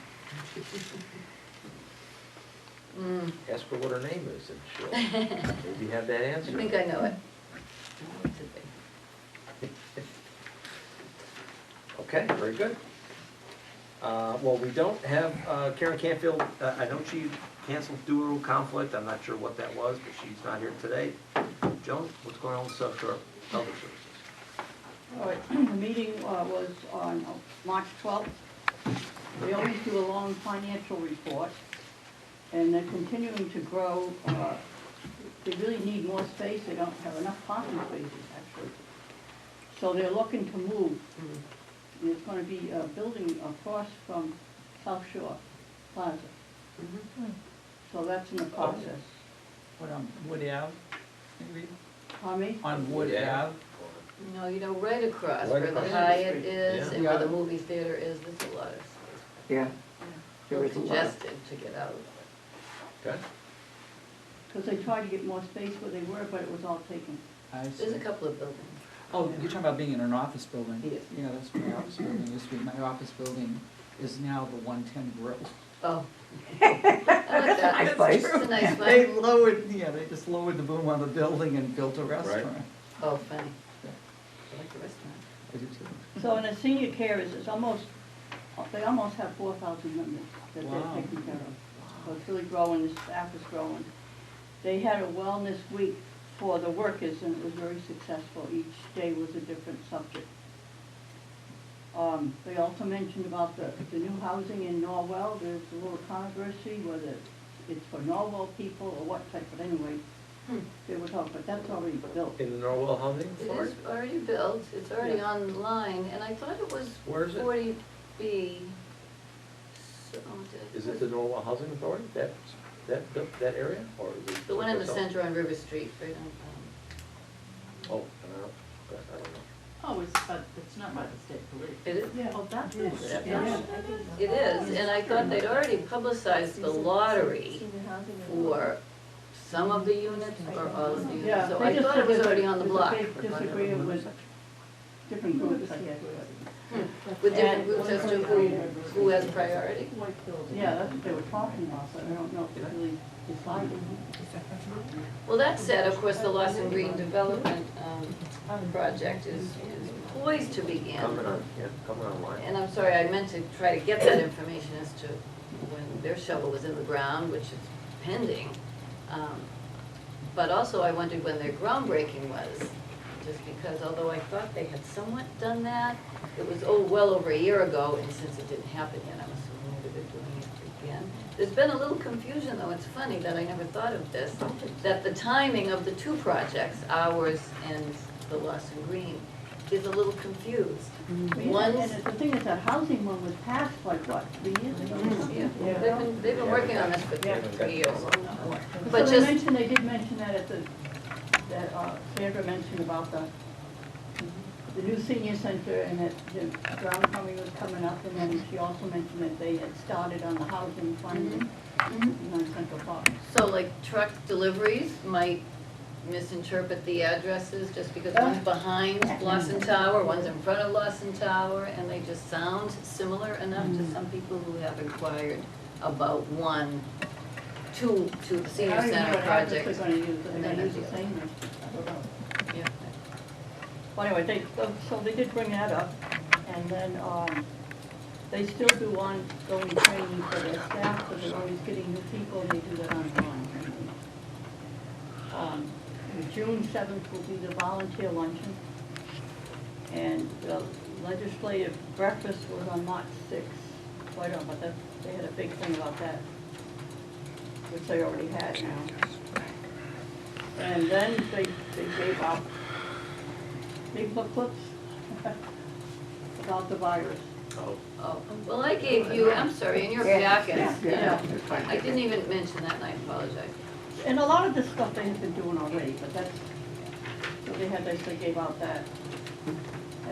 Ask her what her name is and she'll maybe have that I answer. think I know it. What to think. Okay, very good. Well, we don't have Karen Canfield, I know she canceled due to conflict, I'm not sure what that was, but she's not here today. Joan, what's going on with South Shore Elder Services? All right, the meeting was on March 12th. They always do a long financial report, and they're continuing to grow. They really need more space, they don't have enough parking spaces, actually. So they're looking to move. And it's gonna be a building across from South Shore Plaza. So that's in the process. What, on Wood Ave, maybe? Pardon me? On Wood Yeah. Ave? No, you know, right across Right where the across. Hyatt is Yeah. and where the movie theater is, there's a lot of space. Yeah. There is congested to get out of it. Okay, Because they tried to get more space where they were, but it was all taken. I see. There's a couple of buildings. Oh, you're talking about being in an office building? Yes. Yeah, that's my office building, used to be, my office building is now the 110 Grill. Oh. I like that. Nice place. It's a nice They place. lowered, yeah, they just lowered the boom on the building and built a restaurant. Oh, funny. Yeah. I like the restaurant. I do too. So in the senior care it's almost, they almost have 4,000 members that Wow. they're taking care of. So it's really growing, the staff is growing. They had a wellness week for the workers and it was very successful. Each day was a different subject. They also mentioned about the new housing in Norwell. There's a little controversy whether it's for Norwell people or what type, but anyway, they were talking, but that's already built. in the Norwell Housing It Authority? is already built, it's already Yeah. online, and I thought it was Where is it? 40B. So, Is it the Norwell Housing Authority, that area, or is it? The one in the someplace else? center on River Street, right on, Oh, I don't know. Oh, it's not by the state police. it is? Yeah. Oh, that is. Yeah. It is, and I thought they'd already publicized the lottery for some of the units or all of the units, Yeah, so they I just thought said it was there's a- already on the block. There's a big disagreement with different groups, I guess. With different And- groups as to who has priority. White building. Yeah, that's what they were talking about, but I don't know if it's really decided. Well, that said, of course, the Lawson Green Development project is poised to begin. Coming online. And I'm sorry, I meant to try to get that information as to when their shovel was in the ground, which is pending. But also I wondered when their groundbreaking was, just because although I thought they had somewhat done that, it was, well over a year ago, and since it didn't happen yet, I'm assuming maybe they're doing it again. There's been a little confusion, though, it's funny that I never thought of this, that the timing of the two projects, ours and the Lawson Green, is a little confused. And One's, the thing is, that housing one was passed like, what, 3 years ago? yeah, they've been working on this for Yeah. 3 years. So But they just, mentioned, they did mention that at that Sandra mentioned about the new senior center and that the ground coming was coming up, and then she also mentioned that they had started on the housing funding on Central Park. so like truck deliveries might misinterpret the addresses just because one's behind Lawson Tower, one's in front of Lawson Tower, and they just sound similar enough to some people who have inquired about one to the senior I don't even know center what address project. they're gonna use, but and they're then gonna use the the same one. I don't know. Yeah. Well, anyway, so they did bring that up, and then, they still do ongoing training for their staff, so they're always getting new people, and they do that online. June 7th will be the volunteer luncheon, and the legislative breakfast was on March 6th. So I don't know, but they had a big thing about that, which they already had now. And then they gave out big booklets about the virus. Oh, well, I gave you, I'm sorry, in your packets, you Yeah. know, I didn't even mention that, and I apologize. And a lot of this stuff they have been doing already, but that's, so they gave out that.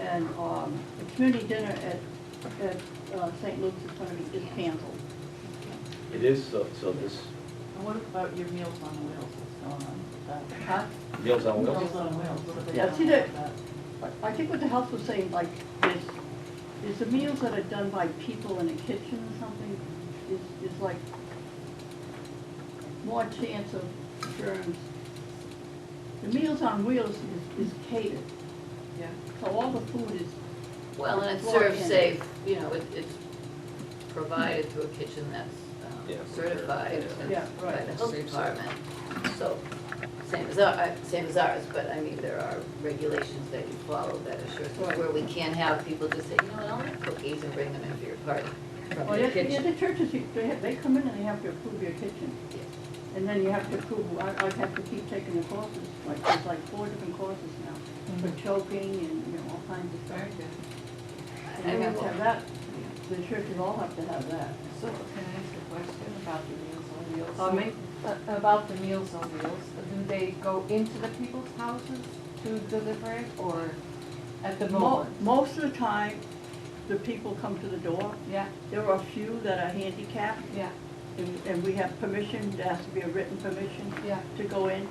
And, the community dinner at St. Luke's is canceled. It is, so this, And what about your Meals on Wheels, what's going on with that? Huh? Meals on Wheels? Meals on Wheels, what are they Yeah, doing see about that- that? I think what the health was saying, like, is the meals that are done by people in a kitchen or something, is like more chance of germs. The Meals on Wheels is catered, Yeah. so all the food is, Well, and it's Well, served yeah. safe, you know, it's provided through a kitchen that's Yeah. certified Yeah, by right. the health Safe, safe. department. So, same as ours, but I mean, there are regulations that you follow that assure, Right. where we can't have people just say, you know what, I'll make cookies and bring them in for your party from well, your yeah, kitchen. the churches, they come in and they have to approve your kitchen. Yes. And then you have to prove, I have to keep taking the courses, there's like 4 different courses now, for choking and, you know, all kinds of stuff. Very good. And you have to have that, the churches all have to have that. So can I ask a question about the Meals on Wheels? Me? About the Meals on Wheels, do they go into the people's houses to deliver it, or at the moment? Most of the time, the people come to the door. Yeah, There are a few that are handicapped, yeah, and we have permission, there has to be a written permission yeah, to go in.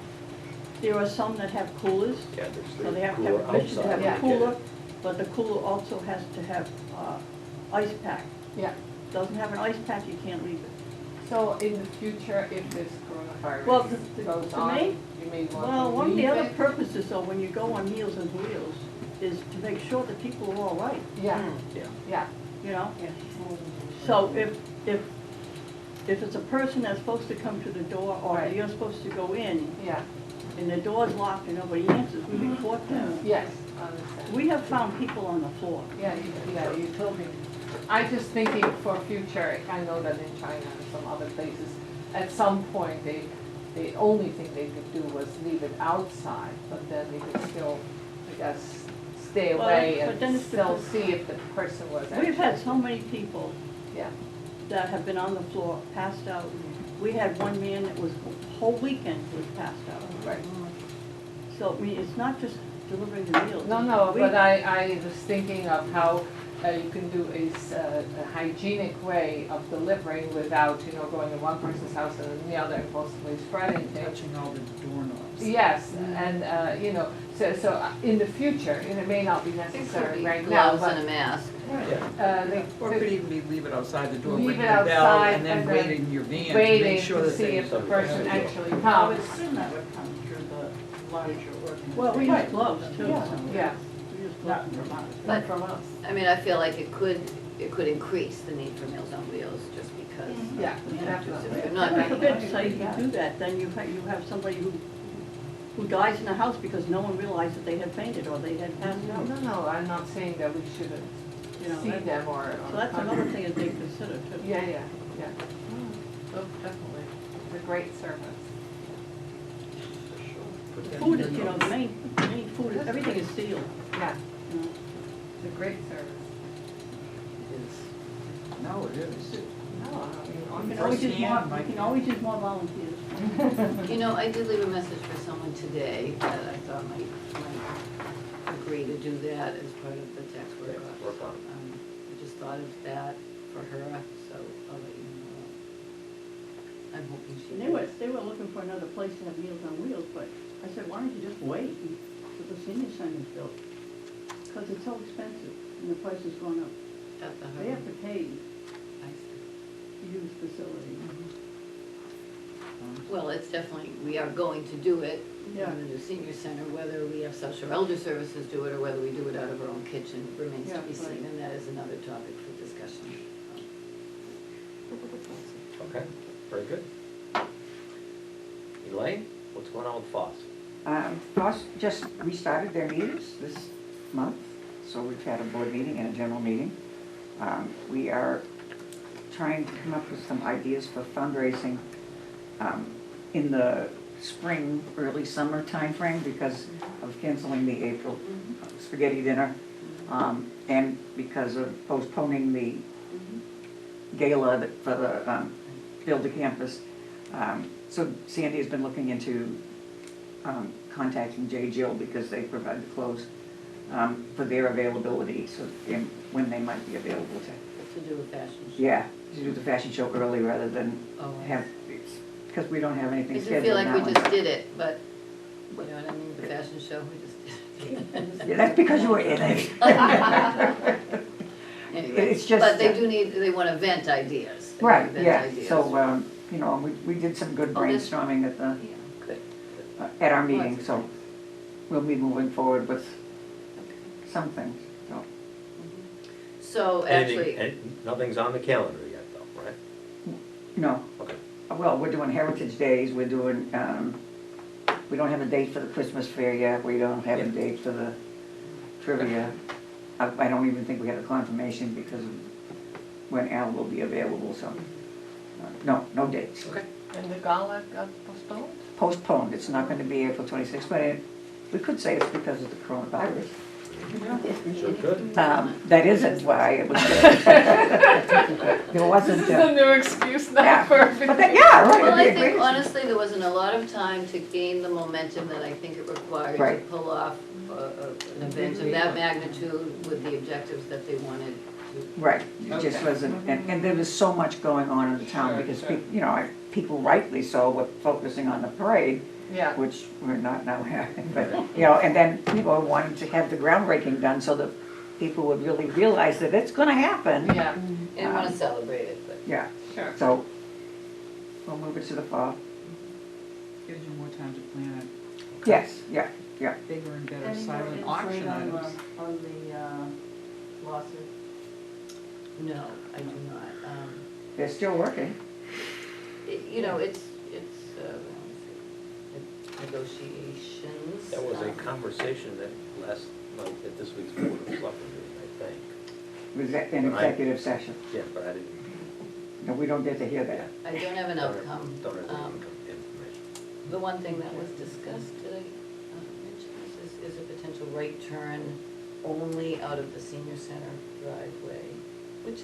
There are some that have coolers, Yeah, so they have to cooler have permission to outside. have Yeah. a cooler, but the cooler also has to have, ice pack. yeah. Doesn't have an ice pack, you can't leave it. So in the future, if this Well, coronavirus goes the on, main- you may Well, want one to of leave the other it? purposes, though, when you go on Meals on Wheels, is to make sure that people are all right, Yeah, Yeah. yeah, you know? So if it's a person that's supposed to come to the door, or Right. you're supposed to go in, yeah, and the door's locked and nobody answers, we report them. yes, I understand. We have found people on the floor. Yeah, you told me. I just thinking for future, I know that in China and some other places, at some point, the only thing they could do was leave it outside, but then they could still, I guess, stay Well, away but then and it's still because- see if the person was actually. We've had so many people Yeah, that have been on the floor, passed out. We had one man that was, whole weekend was passed out. right. So, I mean, it's not just delivering the meals. No, We- but I was thinking of how you can do a hygienic way of delivering without, you know, going to one person's house and then the other and possibly spreading things. Touching all the doorknobs. Yes, and, you know, so in the future, and it may not be It could necessary be right now, gloves and a but, mask. Yeah. Or it could even be leave it outside the door, Leave ring it the bell, outside and then and wait then in your van to waiting make sure to that see they. if the person actually I would comes. assume that would come through the larger organization. Well, we use gloves too, Yeah. so. Yeah. We use Not gloves. from us. Not from us. I mean, I feel like it could increase the need for Meals on Wheels, just because. Yeah, If definitely. you're not Heaven making forbid, say you do that, then you have somebody who dies in the house because no one realized that they had fainted or they had passed out. No, I'm not saying that we shouldn't You know, see that- them or. So that's another thing that they consider too. Yeah, yeah. Oh, definitely. It's a great service. The food is, you know, the main food, is everything is sealed, Yeah, you know. it's a great service. No, it is. No, You I can always use more, Firsthand, you Mike. can always use more volunteers. You know, I did leave a message for someone today that I thought might agree to do that as part of the tax work Yeah, work on off. it. I just thought of that for her, so I'll let you know. I'm hoping she And does. they were looking for another place to have Meals on Wheels, but I said, why don't you just wait till the senior center's built? Because it's so expensive and the price has gone up. At the They have to pay I see. to use the facility. Well, it's definitely, we are going to do it, Yeah. in the new senior center, whether we have social elder services do it or whether we do it out of our own kitchen remains to Yeah, be seen, right. and that is another topic for discussion. Okay, very good. Elaine, what's going on with FOSS? FOSS just restarted their meetings this month, so we've had a board meeting and a general meeting. We are trying to come up with some ideas for fundraising in the spring, early summer timeframe because of canceling the April spaghetti dinner and because of postponing the gala for the Build a Campus. So Sandy has been looking into contacting J. Jill because they provide the clothes for their availability, so and when they might be available to. To do a fashion show. Yeah, to do the fashion show early rather than Oh, I have, because we don't have anything I just scheduled feel like now. we just did it, but, you know what I mean, the fashion show, we just did it. Yeah, that's because you were in it. Anyway, It's just, but they do need, they want event ideas. They want Right, event yeah, ideas. so, you know, we did some good Oh, that's- brainstorming at the, Yeah, good, at our Well, meeting, that's so we'll be moving forward with okay. some things, so. So Anything, actually, nothing's on the calendar yet though, right? No, Okay. well, we're doing Heritage Days, we're doing, we don't have a date for the Christmas fair yet, we don't have a Yeah. date for the trivia. I don't even think we have a confirmation because of when Al will be available, so, no dates. Okay. And the gala got postponed? Postponed, it's not gonna be April 26th, but we could say it's because of the coronavirus. Sure could. That isn't why it was. There wasn't. This is a new excuse now Yeah, for everything. but then, yeah, right. well, I it'd be think great. honestly, there wasn't a lot of time to gain the momentum that I think it required to Right. pull off an event of that magnitude with the objectives that they wanted to. Right, it just Okay. wasn't, and there was so much going on in the town Sure, because, sure. you know, people rightly so were focusing on the parade, Yeah, which we're not now having, but, you know, and then people wanted to have the groundbreaking done so that people would really realize that it's gonna happen. yeah, And want to celebrate it, but. Yeah, sure. so we'll move it to the fall. Gives you more time to plan it, Yes, yeah, bigger and better Any more silent auction insight on items. on the lawsuit? No, I do not. they're still working. You know, it's negotiations. There was a um, conversation that last night at this week's Board of Selectmen meeting, I think. Was that an executive session? Yeah, but I didn't. No, we don't get to hear that. I don't have an outcome. Don't have Um, any information. The one thing that was discussed, did I mention this, is a potential right turn only out of the senior center driveway, which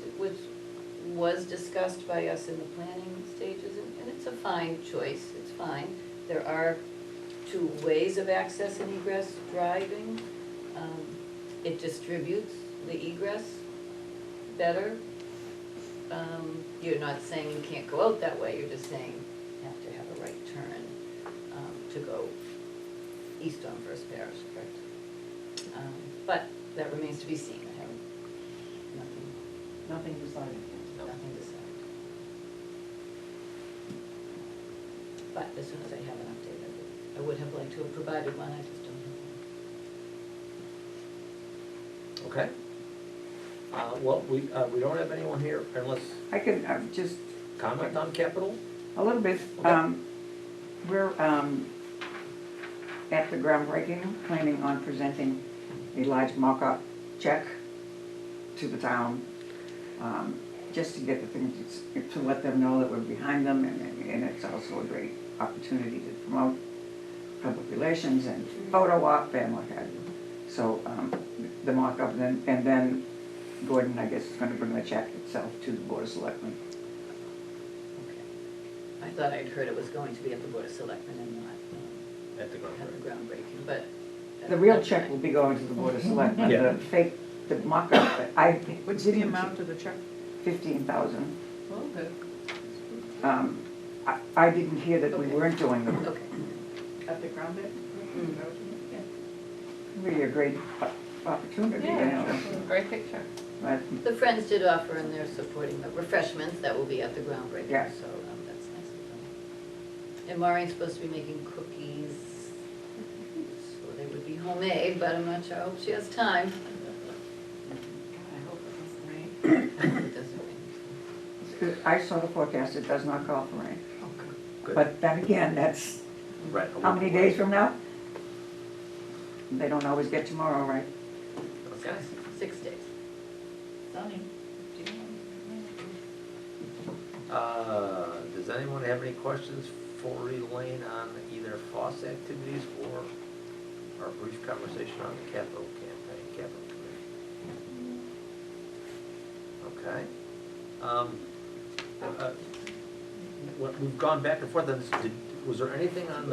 was discussed by us in the planning stages, and it's a fine choice, it's fine. There are two ways of access and egress driving. It distributes the egress better. You're not saying you can't go out that way, you're just saying you have to have a right turn to go east on First Parish, correct? But that remains to be seen, I haven't, Nothing decided yet. nothing decided. But as soon as I have an update, I would have liked to have provided one, I just don't have one. Okay. Well, we don't have anyone here unless, I can, just comment on capital? a little bit. Okay. We're at the groundbreaking, planning on presenting a large mock-up check to the town, just to get the things, to let them know that we're behind them, and it's also a great opportunity to promote public relations and photo op and what have you. So the mock-up, and then Gordon, I guess, is going to bring the check itself to the Board of Selectmen. Okay. I thought I'd heard it was going to be at the Board of Selectmen and not At the at the groundbreaking, but. The real that's check fine. will be going to the Board of Selectmen. Yeah. The fake, the mock-up, I. What's the amount of the check? 15,000. Well, good. I didn't hear that we Okay. weren't doing them. Okay. At the ground bit? Mm. Really a great opportunity, you know. Great picture. But, The Friends did offer, and they're supporting the refreshments that will be at the groundbreaking, Yeah. so that's nice of them. And Maureen's supposed to be making cookies homemade, but I'm not sure, I hope she has time. I hope it doesn't rain. It doesn't rain. I saw the forecast, it does not call for rain. Good. But then again, that's Right. how many days from now? They don't always get tomorrow, right? Okay. 6 days. Sunny. Does anyone have any questions for Elaine on either FOSS activities or our brief conversation on the capital campaign, capital committee? Okay. We've gone back and forth on this. Was there anything on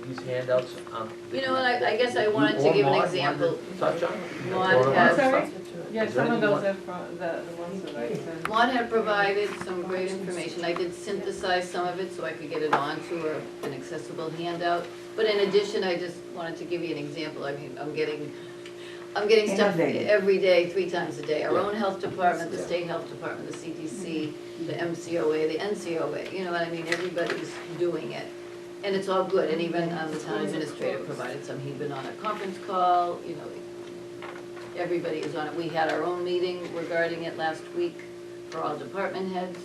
these handouts on? You know what, I guess I wanted to give an example. Touch on? Maud Or- has- Sorry? Yeah, Is there some of anything those are from the ones that I sent. Juan had provided some great information. I did synthesize some of it so I could get it onto an accessible handout. But in addition, I just wanted to give you an example. I mean, I'm getting stuff Inundated. every day, 3 times a day. Our Yeah. own health department, the state health department, the CDC, the MCOA, the NCOA, you know what I mean? Everybody's doing it. And it's all good, and even the town administrator provided some. He'd been on a conference call, you know, everybody is on it. We had our own meeting regarding it last week for all department heads,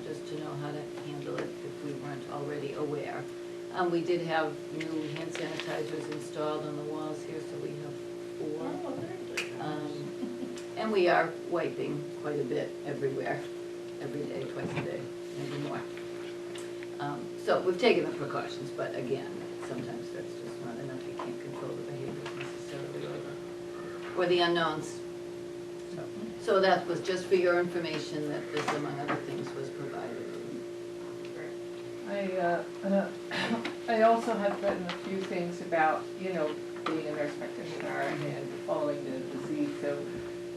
just to know how to handle it if we weren't already aware. We did have new hand sanitizers installed on the walls here, so we have 4. Oh, very good. And we are wiping quite a bit everywhere, every day, twice a day, maybe more. So we've taken the precautions, but again, sometimes that's just not enough. You can't control the behaviors necessarily or the unknowns. So that was just for your information that this, among other things, was provided. I also have written a few things about, you know, being a nurse practitioner and following the disease, so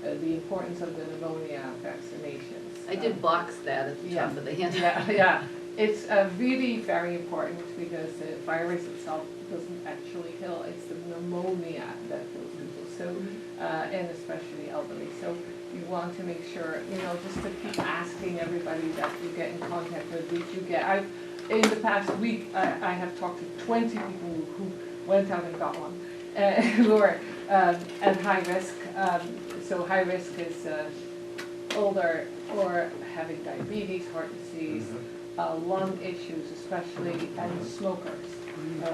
the importance of the pneumonia vaccinations. I did box that at the top of the hand. Yeah, it's really very important because the virus itself doesn't actually kill, it's the pneumonia that kills people, so, and especially elderly. So you want to make sure, you know, just to keep asking everybody that you get in contact with, did you get, in the past week, I have talked to 20 people who went out and got one, who are at high risk. So high risk is older or having diabetes, heart disease, lung issues especially, and smokers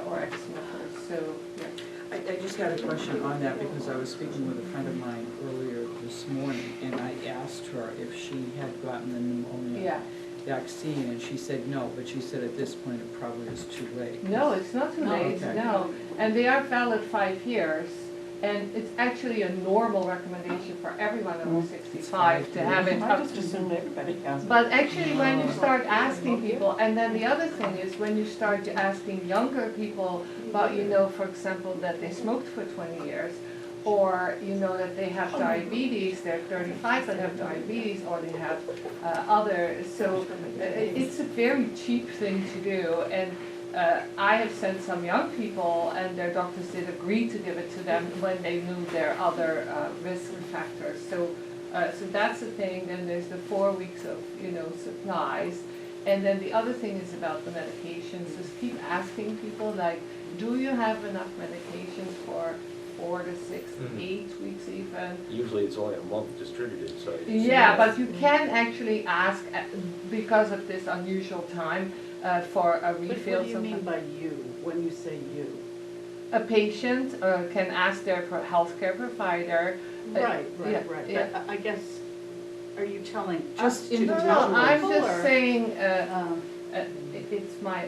or ex-smokers, so, yeah. I just had a question on that because I was speaking with a friend of mine earlier this morning and I asked her if she had gotten the pneumonia Yeah. vaccine and she said no, but she said at this point it probably is too late. No, it's not too late, okay. no. And they are valid 5 years, and it's actually a normal recommendation for everyone over 65 to have it I up just assumed everybody has it. But actually, when you start asking people, and then the other thing is when you start asking younger people about, you know, for example, that they smoked for 20 years, or, you know, that they have diabetes, they're 35 and have diabetes, or they have other, so it's a very cheap thing to do, and I have sent some young people, and their doctors did agree to give it to them when they knew their other risk factors. So that's the thing. Then there's the 4 weeks of, you know, supplies. And then the other thing is about the medications. Just keep asking people, like, do you have enough medications for 4 to 6, 8 weeks even? Usually it's only a month distributed, so. Yeah, but you can actually ask, because of this unusual time, for a But refill. what do you mean by you, when you say you? A patient can ask their healthcare provider. Right, yeah, right. yeah. But I guess, are you telling Just us to individual tell No, I'm people, just or, saying, um, it's my,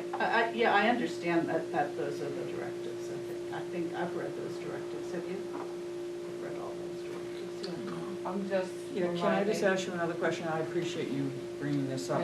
yeah, I understand that those are the directives. I think I've read those directives. Have you? I've read all those directives. I'm just Yeah, can I just reminding. ask you another question? I appreciate you bringing this up.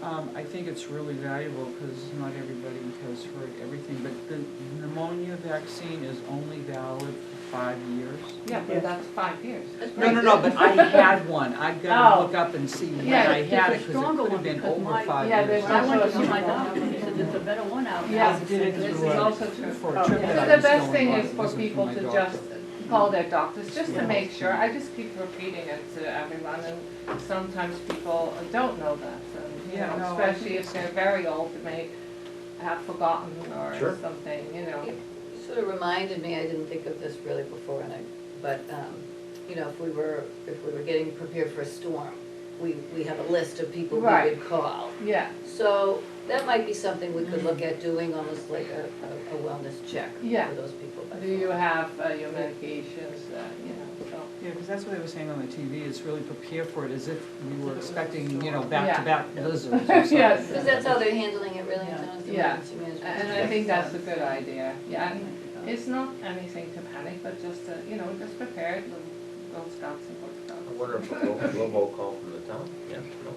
I think it's really valuable because not everybody has heard everything, but the pneumonia vaccine is only valid for 5 years? Yeah, but that's 5 years. No, but I had one. I've got to Oh. look up and see when Yeah, I had it it's a because it stronger could have one been because over my- 5 yeah, years. there's When I went to see also- my doctor, he said, there's a better one out there. Yeah, I did it this is through, also true. for a trip So that I the was best going thing on. is It for wasn't people my to doctor. just call their doctors, just to Yeah. make sure. I just keep repeating it to everyone, and sometimes people don't know that. And, you Yeah, know, no, I especially think if they're very old, they may have forgotten or Sure. something, you know. sort of reminded me, I didn't think of this really before, but, you know, if we were getting prepared for a storm, we have a list of people we Right. would call. Yeah, So that might be something we could look at doing, almost like a wellness check Yeah. for those people. do you have your medications, you know, so. Yeah, because that's what they were saying on the TV, is really prepare for it as if we were expecting, you know, back-to-back blizzards or something. Yes. Because that's how they're handling it really, in Yeah. terms of Yeah. emergency management. And I think that's a good idea, yeah. It's not anything to panic, but just, you know, just prepare it, Girl Scouts and Boy I Scouts. wonder if we'll roll call from the town, yeah, no,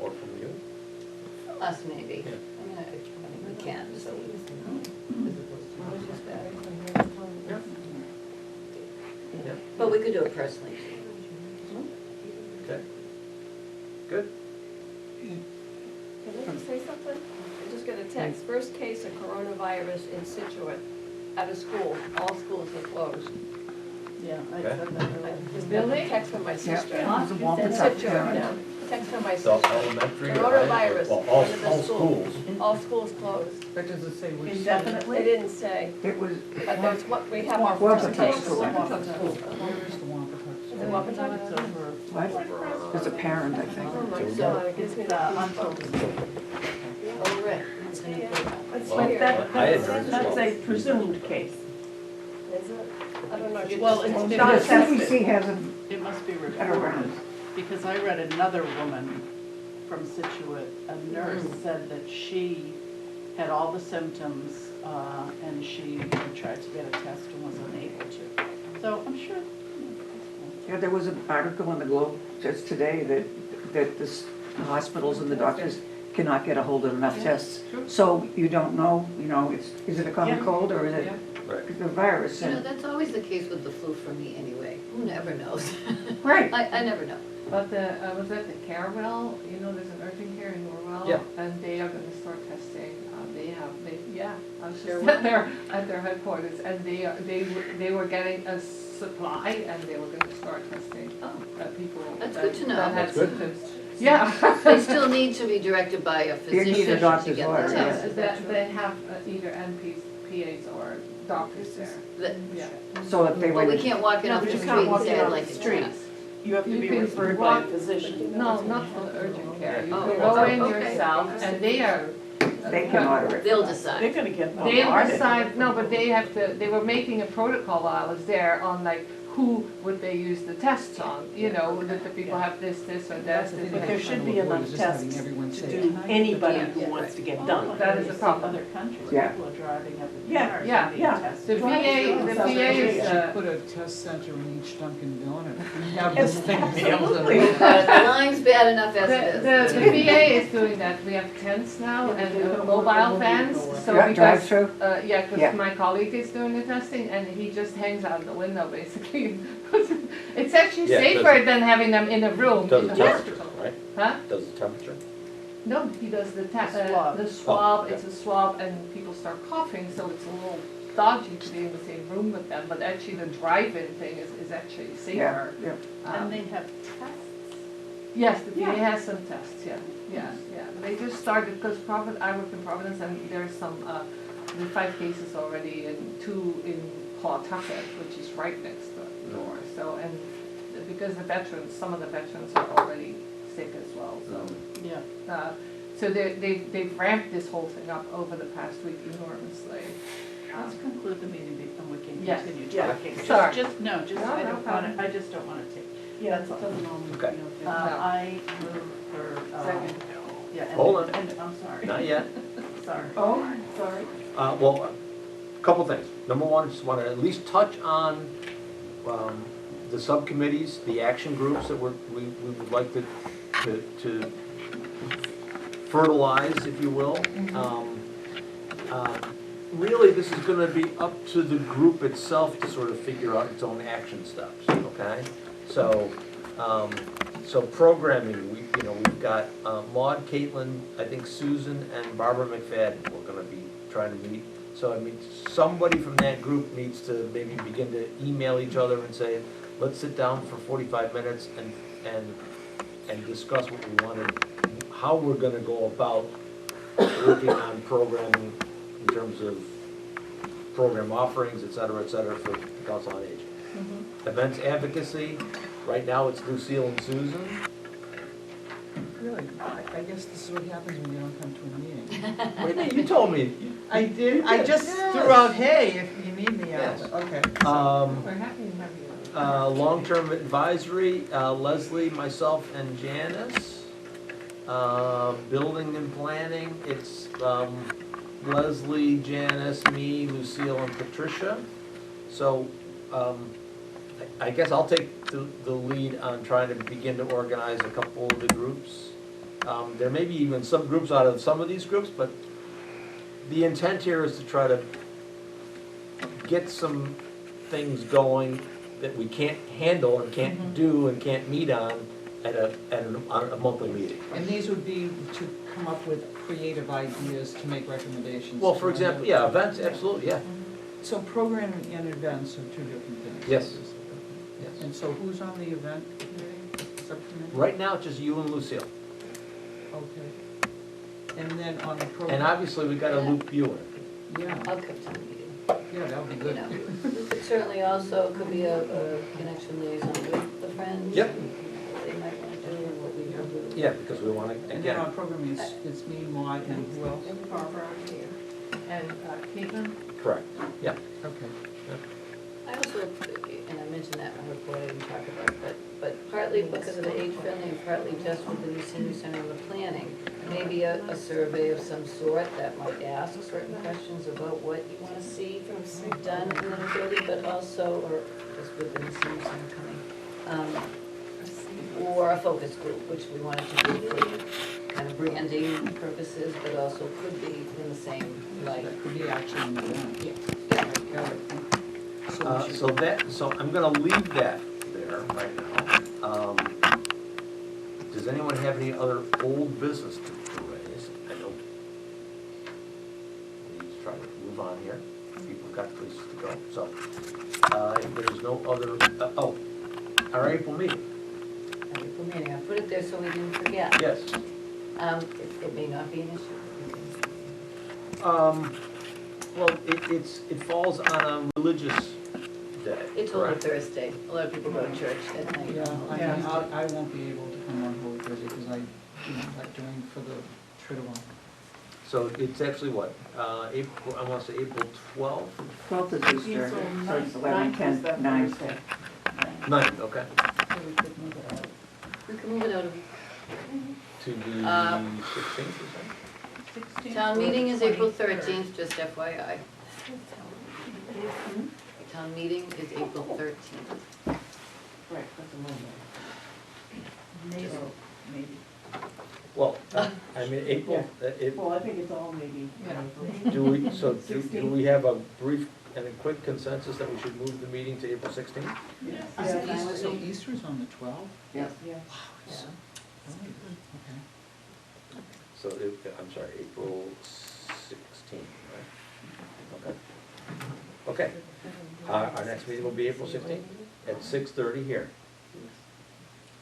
or from you? From us, maybe. Yeah. I mean, I think we can, so. As opposed to just that. Yeah. Yeah, But we could do it personally. okay. Good. Can I just say something? I just got a text, first case of coronavirus in Scituate at a school, all schools are closed. Yeah, I Okay. said that I earlier. just got a Building? text from my Yeah, sister. it was a walk In it's up Scituate, there. yeah. Text from my So sister. elementary, or high, Coronavirus, well, all one of the schools. schools. All schools closed. That doesn't say which. Indefinitely? They didn't say, It was, but there's what, we have our Well, first it's case. school. Where is the Wampatuck? Is it Wampatuck? It's over. what? There's a parent, I think. Oh my God, it gives me It's the until Oh, right. It's gonna be- It's Well, weird. I had heard as That's well. a presumed case. Is it? I don't know. She Well, just- it's The not tested. CDC hasn't, It must be Better reported, ground. because I read another woman from Scituate, a nurse, said that she had all the symptoms, and she had tried to get a test and was unable to. So I'm sure, yeah, there was an article in the Globe just today that the hospitals and the doctors cannot get a hold of enough tests. So you don't know, you know, is it a common Yeah. cold or is it Right. the virus? You know, And- that's always the case with the flu for me anyway. Who never knows? Right. I never know. But was that the Carewell, you know, there's an urgent care in Norwell? Yeah. And they are gonna start testing, I was just Carewell? at their headquarters, and they were getting a supply, and they were gonna start testing, Oh, people That's that good to know. that had That's good. symptoms. Yeah. They still need to be directed by a They need a physician to doctor's get order, the yes. test. That they have either NPs or doctors there, That- yeah. So if they Well, we were, can't walk in No, off but the you street can't and walk say, in I'd off like the a street. test. you have to You be can referred by a walk- physician. No, not for the urgent care, you Oh, can go in okay. yourself, and they are. they can order it. They'll They're decide. gonna get They'll bombarded. decide, no, but they have to, they were making a protocol while I was there on like, who would they use the tests on? You know, that the people have this or that. That's the thing But I'm there trying should to be avoid, enough is just having tests everyone to say, do "Hi." anybody Yeah. who wants to get Oh, done. that is You a see problem. Other countries, Yeah. people are driving up in Yeah, cars yeah, and being yeah. tested. The VA They is, should put a test center in each Dunkin' Donut. We have this thing nailed Absolutely. in. But the line's bad enough as it is. the VA is doing that, we have tents now and mobile vans, so Yeah, because, drive-through? yeah, Yeah. because my colleague is doing the testing and he just hangs out the window basically. It's actually Yeah, it safer doesn't- than having them in a room Does in the the temperature, hospital. right? Huh? Does the temperature? No, he does the swab. the swab, okay. it's a swab and people start coughing, so it's a little dodgy to be in the same room with them, but actually the drive-in thing is actually Yeah, safer. yeah. And they have tests. Yes, the VA Yeah. has some tests, yeah. They just started, because I work in Providence and there's some, the 5 cases already and 2 in Pawtucket, which is right next door. So, and because some of the veterans are already sick as well, so. Yeah. So they've ramped this whole thing up over the past week enormously. Let's conclude the meeting and we can Yes. continue Yeah. talking. Sorry. No, No, I no don't want problem. to, I just don't want to take. Yeah, That's all. doesn't normally Okay. be Uh, okay. I move for, Second. yeah. and- Hold on. and- I'm sorry. Not yet. Sorry. Oh, sorry. Well, a couple things. Number one, just want to at least touch on the subcommittees, the action groups that we would like to fertilize, if you will. Really, this is going to be up to the group itself to sort of figure out its own action steps, okay? So, so programming, we've got Maud, Caitlin, I think Susan, and Barbara McFadden, we're going to be trying to meet. So, I mean, somebody from that group needs to maybe begin to email each other and say, let's sit down for 45 minutes and discuss what we wanted, how we're going to go about working on programming in terms of program offerings, et cetera, for the Council on Aging. Events advocacy, right now it's Lucille and Susan. Really, I guess this is what happens when you don't come to a meeting. What do you mean? You told me. I did, I just Yes. threw out, hey, if you need me, Yes. okay. We're happy to have you. Long-term advisory, Leslie, myself, and Janice. Building and planning, it's Leslie, Janice, me, Lucille, and Patricia. So, I guess I'll take the lead on trying to begin to organize a couple of the groups. There may be even some groups out of some of these groups, but the intent here is to try to get some things going that we can't handle and can't do and can't meet on on a monthly meeting. And these would be to come up with creative ideas to make recommendations. Well, for to example, another- yeah, events, absolutely, yeah. So programming and events are two different things. Yes. Yes. And so who's on the event committee, subcommittee? Right now, it's just you and Lucille. Okay. And then on the And program, obviously, we gotta loop you in. yeah, I'll come to the meeting. yeah, that would be You good. know, we could certainly also, could be a connection liaison with the Friends. Yep. They might want to do what we do. Yeah, because we wanna, And then again, on programming, it's me, Maud, and who else? Barbara here. And Caitlin? correct, yeah. Okay. I also, and I mentioned that in my report, I didn't talk about it, but partly because of the age friendly and partly just with the new senior center and the planning, maybe a survey of some sort that might ask certain questions about what you want to see done in the building, but also, or just within the senior center coming. Or a focus group, which we wanted to do for kind of branding purposes, but also could be in the same light. That could be actually an event. Yeah. Got it. So we should- So I'm gonna leave that there right now. Does anyone have any other old business to raise? I don't. We need to try to move on here. People have got places to go, so. If there's no other, our April meeting, April meeting, I put it there so we didn't forget. yes. It may not be an issue. Well, it falls on a religious day, It's Holy correct? Thursday, a lot of people go to church that night. Yeah, I won't be able to come on Holy Thursday because I, like doing for the Triduum. So it's actually what, April, I want to say April 12th? 12th is Easter, so it's 11, 10, 9. 9th, okay. We can move it out of, To the Uh, 16th, is town meeting is April 13th, just FYI. Town meeting is April 13th. Right, that's a little bit. Maybe. Well, I mean, April, Well, I think it's all maybe. do we have a brief and a quick consensus that we should move the meeting to April 16th? So Easter's on the 12th? Yeah. Yeah. Okay. So, I'm sorry, April 16th, right? Okay. Okay. Our next meeting will be April 16th at 6:30 here.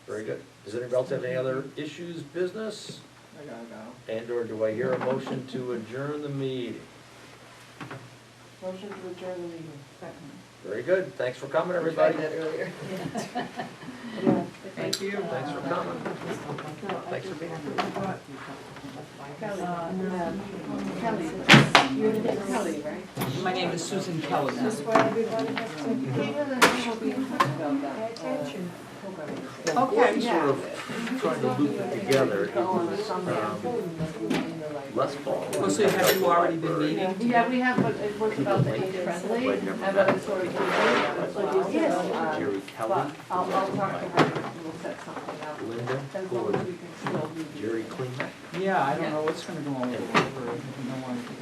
Very good. Does anybody else have any other issues, business? I gotta go. And/or do I hear a motion to adjourn the meeting? Motion to adjourn the meeting. Very good. Thanks for coming, I tried everybody. that earlier. Yeah. Thank you. Thanks for coming. No, Thanks for being here. Kelly, you're Kelly, right? My name is Susan Kelly. That's why everybody has to. Even if people be about that. Okay. Sort of trying to loop it together. Go on a Sunday. Less ball. Oh, so have you already been meeting? Yeah, we have, but it was about the age friendly, and but it's sort of. Yes. Jerry But Kelly, I'll talk to her, and we'll set something up, Linda, as long as we can still do. Jerry Kleeman. Yeah, I don't know what's gonna go on over, if you don't want to.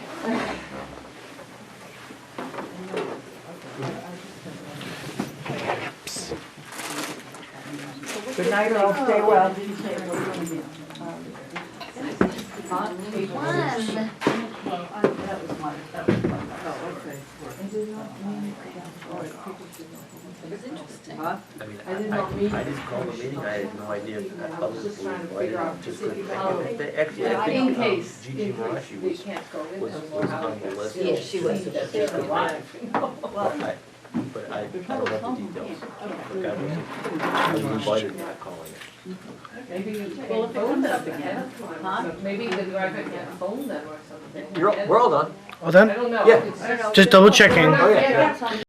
Good night, all, stay well. One. That was my, oh, okay. did not mean It was interesting. Huh? I mean, I did not mean- I didn't call the meeting, I had no idea if others just were trying to invited, figure out just if couldn't you make can- it. Actually, I in think, case, Gigi in Marashi case they was, can't go in was them, on how the list. Yeah, she was. But I don't know the details. Like I was invited, not calling it. Maybe you Well, if can it phone comes them up again. again. Huh? Maybe the driver can't phone them or something. We're all done. I Well done. don't know. Yeah. It's just- Just double checking. Oh, yeah. Yeah.